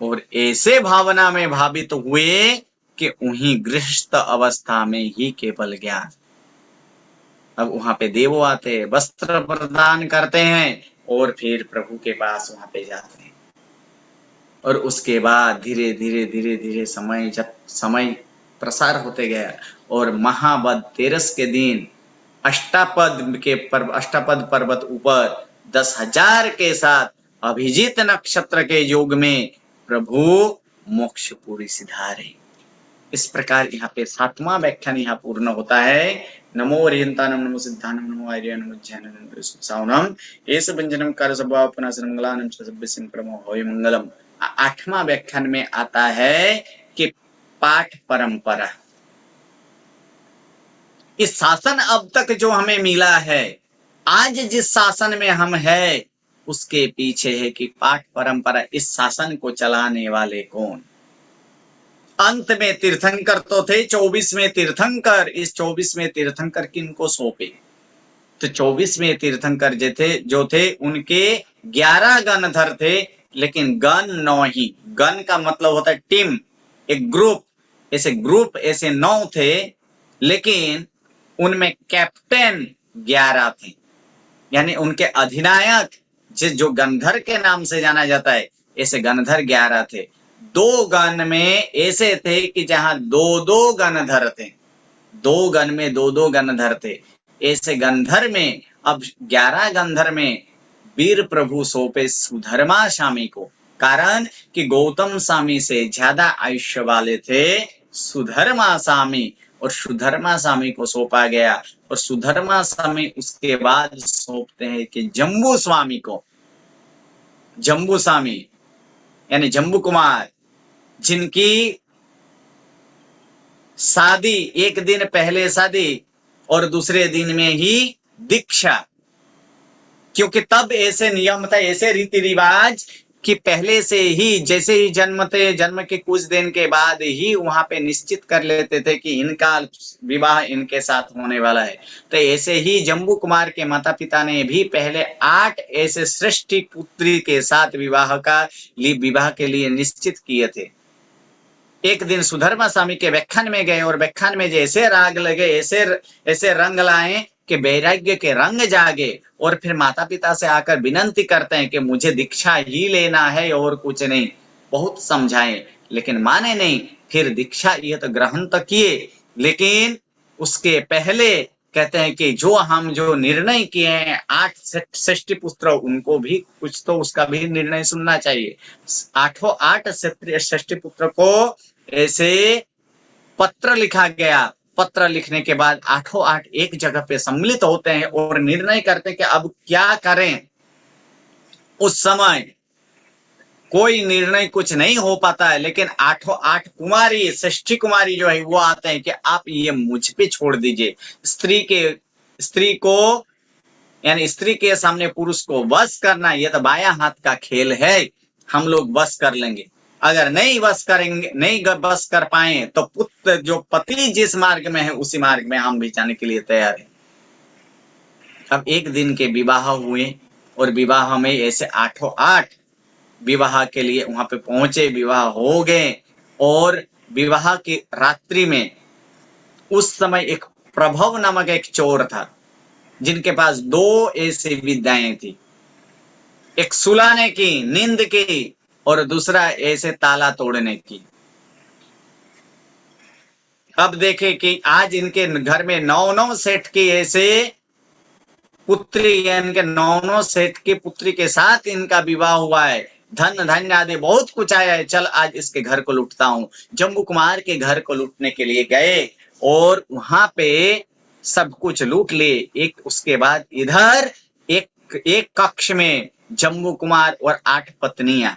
Speaker 1: और ऐसे भावना में भावित हुए कि उन्हीं गृहस्थ अवस्था में ही केवल ज्ञान। अब वहां पे देवो आते, वस्त्र प्रदान करते हैं, और फिर प्रभु के पास वहां पे जाते हैं। और उसके बाद धीरे धीरे धीरे धीरे समय, जब समय प्रसार होते गया, और महाबद तेरस के दिन अष्टापद पर्वत ऊपर 10,000 के साथ अभिजीत नक्षत्र के योग में प्रभु मोक्षपुरी सिधारे। इस प्रकार यहाँ पे 7वां व्याख्यान यहाँ पूर्ण होता है। नमो अरिहंतानम, नमो सिद्धानम, नमो आर्य, नमो ज्ञानम, सावनम एस व्यंजनम कार्य स्वभाव पुनः मंगलानम सभ्य परमो होय मंगलम। 8वां व्याख्यान में आता है कि पाठ परंपरा। इस शासन अब तक जो हमें मिला है, आज जिस शासन में हम है, उसके पीछे है कि पाठ परंपरा। इस शासन को चलाने वाले कौन? अंत में तीर्थंकर तो थे, 24वें तीर्थंकर। इस 24वें तीर्थंकर किनको सौंपे? तो 24वें तीर्थंकर जो थे उनके 11 गणधर थे, लेकिन गण 9 ही। गण का मतलब होता है टीम, एक ग्रुप। ऐसे 9 थे, लेकिन उनमें कैप्टन 11 थे, यानी उनके अधिनायक जो गणधर के नाम से जाना जाता है, ऐसे गणधर 11 थे। 2 गण में ऐसे थे कि जहां 2-2 गणधर थे, 2 गण में 2-2 गणधर थे। ऐसे गंधर में अब 11 गंधर में वीर प्रभु सौंपे सुधर्मा स्वामी को, कारण कि गौतम स्वामी से ज्यादा आयुष्य वाले थे सुधर्मा स्वामी, और सुधर्मा स्वामी को सौंपा गया। और सुधर्मा स्वामी उसके बाद सौंपते हैं कि जम्बू स्वामी को। जम्बू स्वामी यानी जम्बू कुमार, जिनकी शादी एक दिन पहले शादी और दूसरे दिन में ही दीक्षा, क्योंकि तब ऐसे नियम था, ऐसे रीति रिवाज कि पहले से ही जैसे ही जन्म के कुछ दिन के बाद ही वहां पे निश्चित कर लेते थे कि इनका विवाह इनके साथ होने वाला है। तो ऐसे ही जम्बू कुमार के माता पिता ने भी पहले 8 ऐसे श्रेष्ठी पुत्री के साथ विवाह के लिए निश्चित किए थे। एक दिन सुधर्मा स्वामी के व्याख्यान में गए और व्याख्यान में जैसे राग लगे, ऐसे रंग लाए कि वैराग्य के रंग जागे, और फिर माता पिता से आकर विनंती करते हैं कि मुझे दीक्षा ही लेना है और कुछ नहीं। बहुत समझाए लेकिन माने नहीं। फिर दीक्षा ये तो ग्रहण तो किए, लेकिन उसके पहले कहते हैं कि जो निर्णय किए हैं 8 षष्ठी पुत्र, उनको भी कुछ तो उसका भी निर्णय सुनना चाहिए। 8 षष्ठी पुत्र को ऐसे पत्र लिखा गया। पत्र लिखने के बाद 8 एक जगह पे सम्मिलित होते हैं और निर्णय करते हैं कि अब क्या करें। उस समय कोई निर्णय कुछ नहीं हो पाता है, लेकिन 8 कुमारी, षष्ठी कुमारी जो है वो आते हैं कि आप ये मुझ पे छोड़ दीजिए। स्त्री को यानी स्त्री के सामने पुरुष को वश करना ये तो बायां हाथ का खेल है, हम लोग वश कर लेंगे। अगर नहीं वश कर पाए तो पुत्र जो पति जिस मार्ग में है उसी मार्ग में हम भी जाने के लिए तैयार हैं। अब एक दिन के विवाह हुए और विवाह में ऐसे 8 विवाह के लिए वहां पे पहुंचे, विवाह हो गए। और विवाह की रात्रि में उस समय एक प्रभव नामक एक चोर था, जिनके पास 2 ऐसी विद्याएं थी, एक सुलाने की, नींद की, और दूसरा ऐसे ताला तोड़ने की। अब देखे कि आज इनके घर में 9 सेठ की ऐसे पुत्री, इनके 9 सेठ की पुत्री के साथ इनका विवाह हुआ है, धन धान्य आदि बहुत कुछ आया है, चल आज इसके घर को लूटता हूं। जम्बू कुमार के घर को लूटने के लिए गए और वहां पे सब कुछ लूट लिए। उसके बाद इधर एक कक्ष में जम्बू कुमार और 8 पत्नियां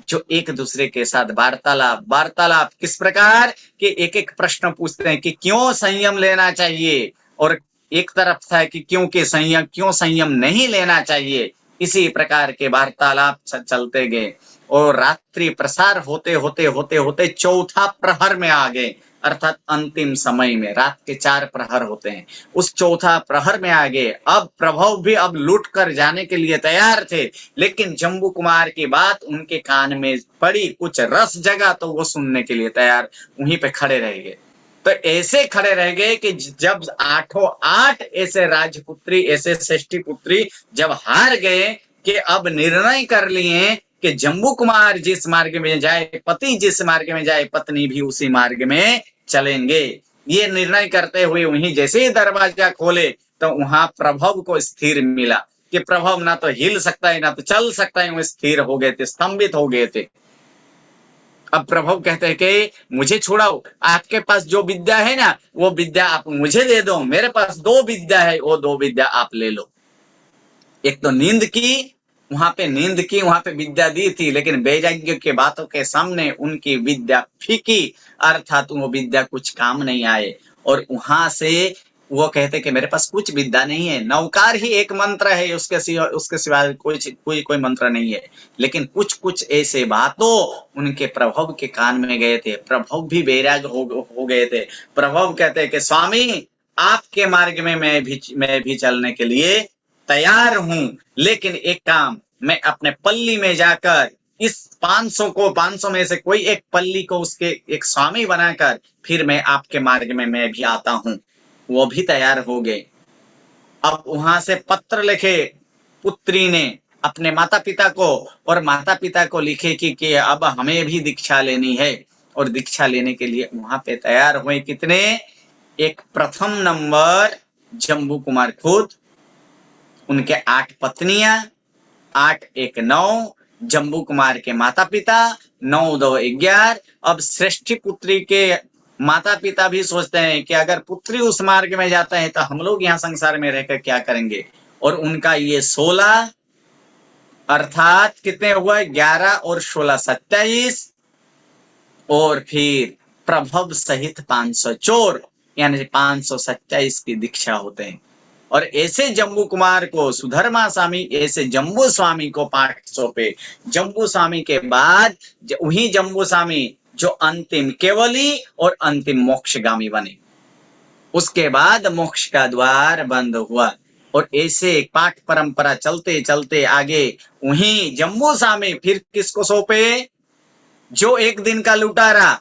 Speaker 1: जो एक दूसरे के साथ वार्तालाप किस प्रकार के एक प्रश्न पूछते हैं कि क्यों संयम लेना चाहिए, और एक तरफ था कि क्यों संयम नहीं लेना चाहिए। इसी प्रकार के वार्तालाप चलते गए और रात्रि प्रसार होते होते चौथा प्रहर में आ गए, अर्थात अंतिम समय में रात के 4 प्रहर होते हैं, उस चौथा प्रहर में आ गए। अब प्रभव भी अब लूट कर जाने के लिए तैयार थे, लेकिन जम्बू कुमार की बात उनके कान में पड़ी, कुछ रस जगा तो वो सुनने के लिए तैयार वहीं पे खड़े रह गए। तो ऐसे खड़े रह गए कि जब 8 ऐसे राजपुत्री, ऐसे षष्ठी पुत्री जब हार गए कि अब निर्णय कर लिए कि जम्बू कुमार जिस मार्ग में जाए, पति जिस मार्ग में जाए, पत्नी भी उसी मार्ग में चलेंगे। ये निर्णय करते हुए वहीं जैसे ही दरवाजा खोले तो वहां प्रभव को स्थिर मिला कि प्रभव ना तो हिल सकता है ना तो चल सकता है, वो स्थिर हो गए थे, स्तंभित हो गए थे। अब प्रभु कहते हैं कि मुझे छोड़ाओ, आपके पास जो विद्या है ना वो विद्या आप मुझे दे दो, मेरे पास 2 विद्या है, वो 2 विद्या आप ले लो। एक तो नींद की, वहां पे विद्या दी थी, लेकिन वैराग्य के बातों के सामने उनकी विद्या फीकी, अर्थात वो विद्या कुछ काम नहीं आए। और वहां से वो कहते कि मेरे पास कुछ विद्या नहीं है, नौकार ही एक मंत्र है, उसके सिवाय कोई मंत्र नहीं है। लेकिन कुछ ऐसे बातों उनके प्रभव के कान में गए थे, प्रभव भी वैराग्य हो गए थे। प्रभव कहते कि स्वामी आपके मार्ग में मैं भी चलने के लिए तैयार हूं, लेकिन एक काम, मैं अपने पल्ली में जाकर इस 500 में से कोई एक पल्ली को उसके एक स्वामी बनाकर फिर मैं आपके मार्ग में मैं भी आता हूं। वो भी तैयार हो गए। अब वहां से पत्र लिखे पुत्री ने अपने माता पिता को, और माता पिता को लिखे कि अब हमें भी दीक्षा लेनी है, और दीक्षा लेने के लिए वहां पे तैयार हुए कितने, एक प्रथम नंबर जम्बू कुमार खुद, उनके 8 पत्नियां, 8 1 9, जम्बू कुमार के माता पिता 9 2 11। अब श्रेष्ठी पुत्री के माता पिता भी सोचते हैं कि अगर पुत्री उस मार्ग में जाता है तो हम लोग यहाँ संसार में रहकर क्या करेंगे, और उनका ये 16, अर्थात कितने हुआ, 11 और 16 27, और फिर प्रभव सहित 500 चोर, यानी 527 की दीक्षा होते हैं। और ऐसे जम्बू कुमार को सुधर्मा स्वामी, ऐसे जम्बू स्वामी को पाठ सौंपे। जम्बू स्वामी के बाद वही जम्बू स्वामी जो अंतिम केवली और अंतिम मोक्षगामी बने, उसके बाद मोक्ष का द्वार बंद हुआ। और ऐसे पाठ परंपरा चलते चलते आगे वही जम्बू स्वामी फिर किसको सौंपे, जो एक दिन का लुटारा,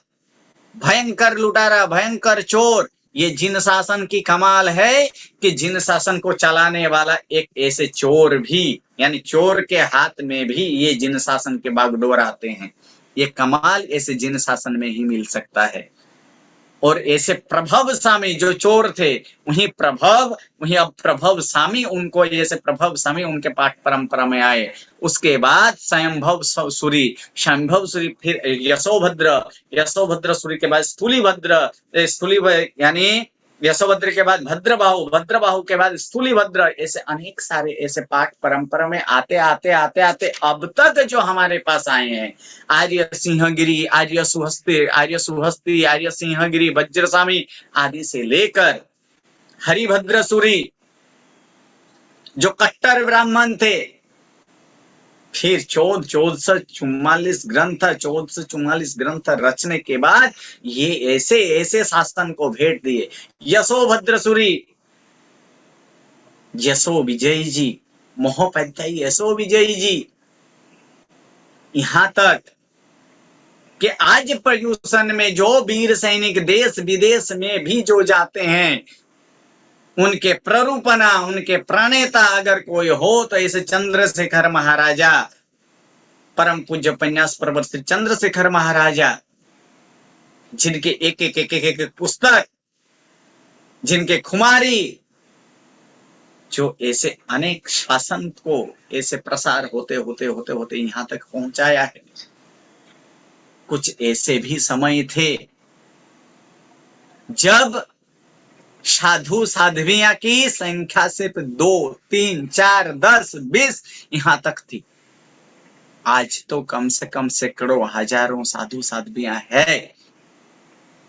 Speaker 1: भयंकर लुटारा, भयंकर चोर। ये जिन शासन की कमाल है कि जिन शासन को चलाने वाला एक ऐसे चोर भी, यानी चोर के हाथ में भी ये जिन शासन के बागडोर आते हैं। ये कमाल ऐसे जिन शासन में ही मिल सकता है। और ऐसे प्रभवशामी जो चोर थे, वहीं अब प्रभवशामी उनको, ऐसे प्रभवशामी उनके पाठ परंपरा में आए। उसके बाद स्वयंभव सूरी, फिर यशोभद्र सूरी के बाद स्थूलीभद्र, यानी यशोभद्र के बाद भद्रबाहु के बाद स्थूलीभद्र। ऐसे अनेक सारे ऐसे पाठ परंपरा में आते आते आते आते अब तक जो हमारे पास आए हैं, आर्य सिंहगिरी, आर्य सुहस्ती, आर्य सिंहगिरी, वज्रस्वामी आदि से लेकर हरिभद्र सूरी जो कट्टर ब्राह्मण थे, फिर 1444 ग्रंथ रचने के बाद ये ऐसे ऐसे शासन को भेंट दिए। यशोभद्र सूरी, यशो विजयी जी, महोपाध्याय यशो विजयी जी, यहां तक कि आज पर्यूषण में जो वीर सैनिक देश विदेश में भी जो जाते हैं, उनके प्ररूपना, उनके प्रणेता अगर कोई हो तो ऐसे चंद्रशेखर महाराजा, परम पूज्य उपन्यास प्रवर श्री चंद्रशेखर महाराजा, जिनके एक पुस्तक, जिनके खुमारी, जो ऐसे अनेक शासन को ऐसे प्रसार होते होते होते होते यहां तक पहुंचाया है। कुछ ऐसे भी समय थे जब साधु साध्वियां की संख्या सिर्फ 2, 3, 4, 10, 20 यहां तक थी। आज तो कम से कम सैकड़ों हजारों साधु साध्वियां है।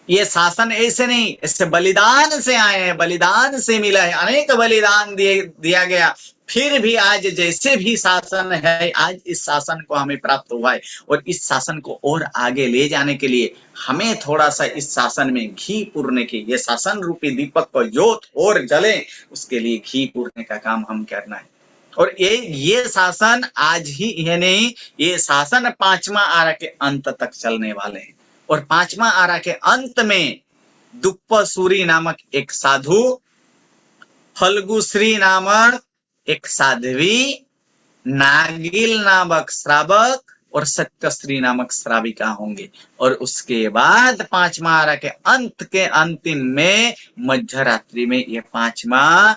Speaker 1: ये शासन ऐसे नहीं, इससे बलिदान से आए हैं, बलिदान से मिला है, अनेक बलिदान दिया गया। फिर भी आज जैसे भी शासन है, आज इस शासन को हमें प्राप्त हुआ है। और इस शासन को और आगे ले जाने के लिए हमें थोड़ा सा इस शासन में घी पूरने की, ये शासन रूपी दीपक को जोत और जले, उसके लिए घी पूरने का काम हम करना है। और ये शासन आज ही ये नहीं, ये शासन 5वां आरा के अंत तक चलने वाले हैं। और 5वां आरा के अंत में दुप्पसूरी नामक एक साधु, फल्गुश्री नामक एक साध्वी, नागिल नामक श्रावक और सत्यश्री नामक श्राविका होंगे। और उसके बाद 5वां आरा के अंत के अंतिम में मध्य रात्रि में ये 5वां,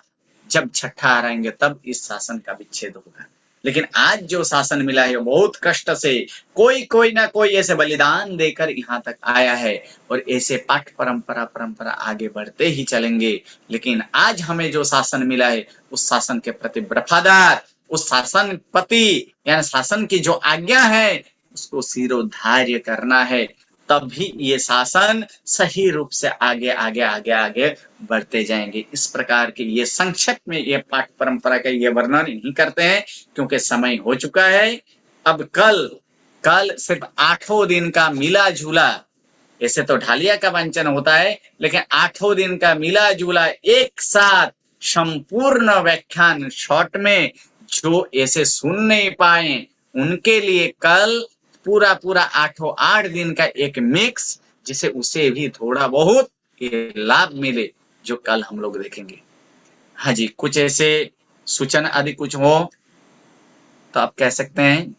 Speaker 1: जब छठा आ रहेंगे तब इस शासन का विच्छेद होगा। लेकिन आज जो शासन मिला है बहुत कष्ट से कोई ना कोई ऐसे बलिदान देकर यहाँ तक आया है। और ऐसे पाठ परंपरा आगे बढ़ते ही चलेंगे। लेकिन आज हमें जो शासन मिला है उस शासन के प्रति वफादार, उस शासन पति यानी शासन की जो आज्ञा है उसको शिरोधार्य करना है, तब भी ये शासन सही रूप से आगे बढ़ते जाएंगे। इस प्रकार के ये संक्षेप में ये पाठ परंपरा का ये वर्णन नहीं करते हैं क्योंकि समय हो चुका है। अब कल सिर्फ 8 दिन का मिला जुला, ऐसे तो ढालिया का वांचन होता है, लेकिन 8 दिन का मिला जुला एक साथ संपूर्ण व्याख्यान शॉर्ट में जो ऐसे सुन नहीं पाए उनके लिए कल पूरा 8 दिन का एक मिक्स, जिसे उसे भी थोड़ा बहुत लाभ मिले, जो कल हम लोग देखेंगे। हाँ जी, कुछ ऐसे सूचना आदि कुछ हो तो आप कह सकते हैं।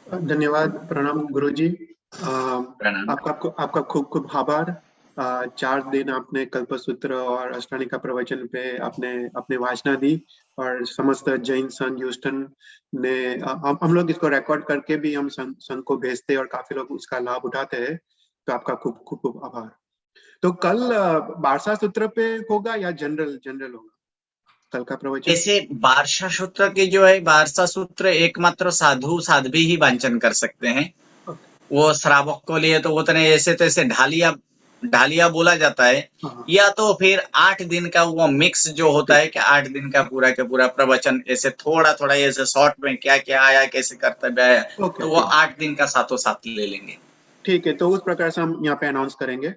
Speaker 2: धन्यवाद, प्रणाम गुरुजी। आपका खूब आभार। 4 दिन आपने कल्पसूत्र और अष्टांगिका प्रवचन पे आपने वाचना दी और समस्त जैन संघ ह्यूस्टन ने, हम लोग इसको रिकॉर्ड करके भी हम संघ को भेजते और काफी लोग उसका लाभ उठाते हैं, तो आपका खूब आभार। तो कल बारसा सूत्र पे होगा या जनरल होगा कल का प्रवचन?
Speaker 1: ऐसे बारसा सूत्र के जो है, बारसा सूत्र एकमात्र साधु साध्वी ही वांचन कर सकते हैं। वो श्रावक को लिए तो उतने ऐसे तैसे ढालिया बोला जाता है, या तो फिर 8 दिन का वो मिक्स जो होता है कि 8 दिन का पूरा प्रवचन ऐसे थोड़ा ऐसे शॉर्ट में क्या क्या आया, कैसे कर्तव्य आया, तो वो 8 दिन का साथों साथ ले लेंगे।
Speaker 2: ठीक है, तो उस प्रकार से हम यहाँ पे अनाउंस करेंगे।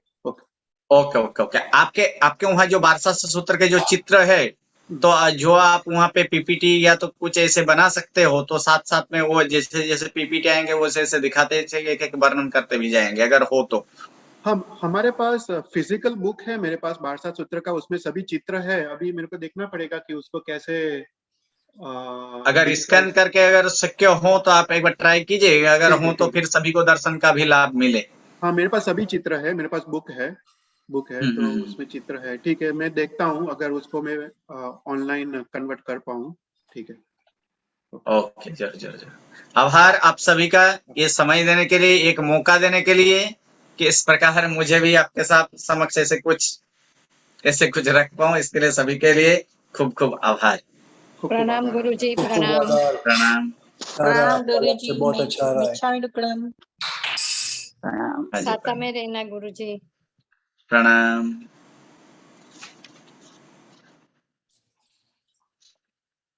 Speaker 1: ओके। आपके वहाँ जो बारसा सूत्र के जो चित्र है तो जो आप वहाँ पे पीपीटी या तो कुछ ऐसे बना सकते हो, तो साथ साथ में वो जैसे जैसे पीपीटी आएंगे वो ऐसे दिखाते चलिए, एक एक वर्णन करते भी जाएंगे अगर हो तो।
Speaker 2: हम हमारे पास फिजिकल बुक है, मेरे पास बारसा सूत्र का, उसमें सभी चित्र है। अभी मेरे को देखना पड़ेगा कि उसको कैसे
Speaker 1: अगर स्कैन
Speaker 2: डिजिटाइज।
Speaker 1: करके अगर शक्य हो तो आप एक बार ट्राई कीजिएगा, अगर
Speaker 2: ठीक है,
Speaker 1: हो तो
Speaker 2: ठीक है।
Speaker 1: फिर सभी को दर्शन का भी लाभ मिले।
Speaker 2: हाँ, मेरे पास सभी चित्र है, मेरे पास बुक है तो
Speaker 1: हम्म।
Speaker 2: उसमें चित्र है। ठीक है, मैं देखता हूँ अगर उसको मैं ऑनलाइन कन्वर्ट कर पाऊँ। ठीक है। ओके।
Speaker 1: ओके, जरूर जरूर जरूर। आभार आप सभी का, ये समय देने के लिए, एक मौका देने के लिए कि इस प्रकार मुझे भी आपके साथ समक्ष ऐसे कुछ रख पाऊं, इसके लिए सभी के लिए खूब खूब आभार।
Speaker 2: खूब खूब
Speaker 3: प्रणाम
Speaker 2: आभार
Speaker 3: गुरुजी,
Speaker 2: आपका।
Speaker 4: खूब खूब
Speaker 3: प्रणाम।
Speaker 4: आभार।
Speaker 1: प्रणाम।
Speaker 3: प्रणाम
Speaker 4: आपका अलग
Speaker 3: गुरुजी,
Speaker 4: से बहुत
Speaker 3: मैं
Speaker 4: अच्छा रहा है।
Speaker 3: मिच्छामि दुक्कडम।
Speaker 1: प्रणाम। हाँ जी,
Speaker 3: साता
Speaker 1: प्रणाम।
Speaker 3: में रहना गुरुजी।
Speaker 1: प्रणाम।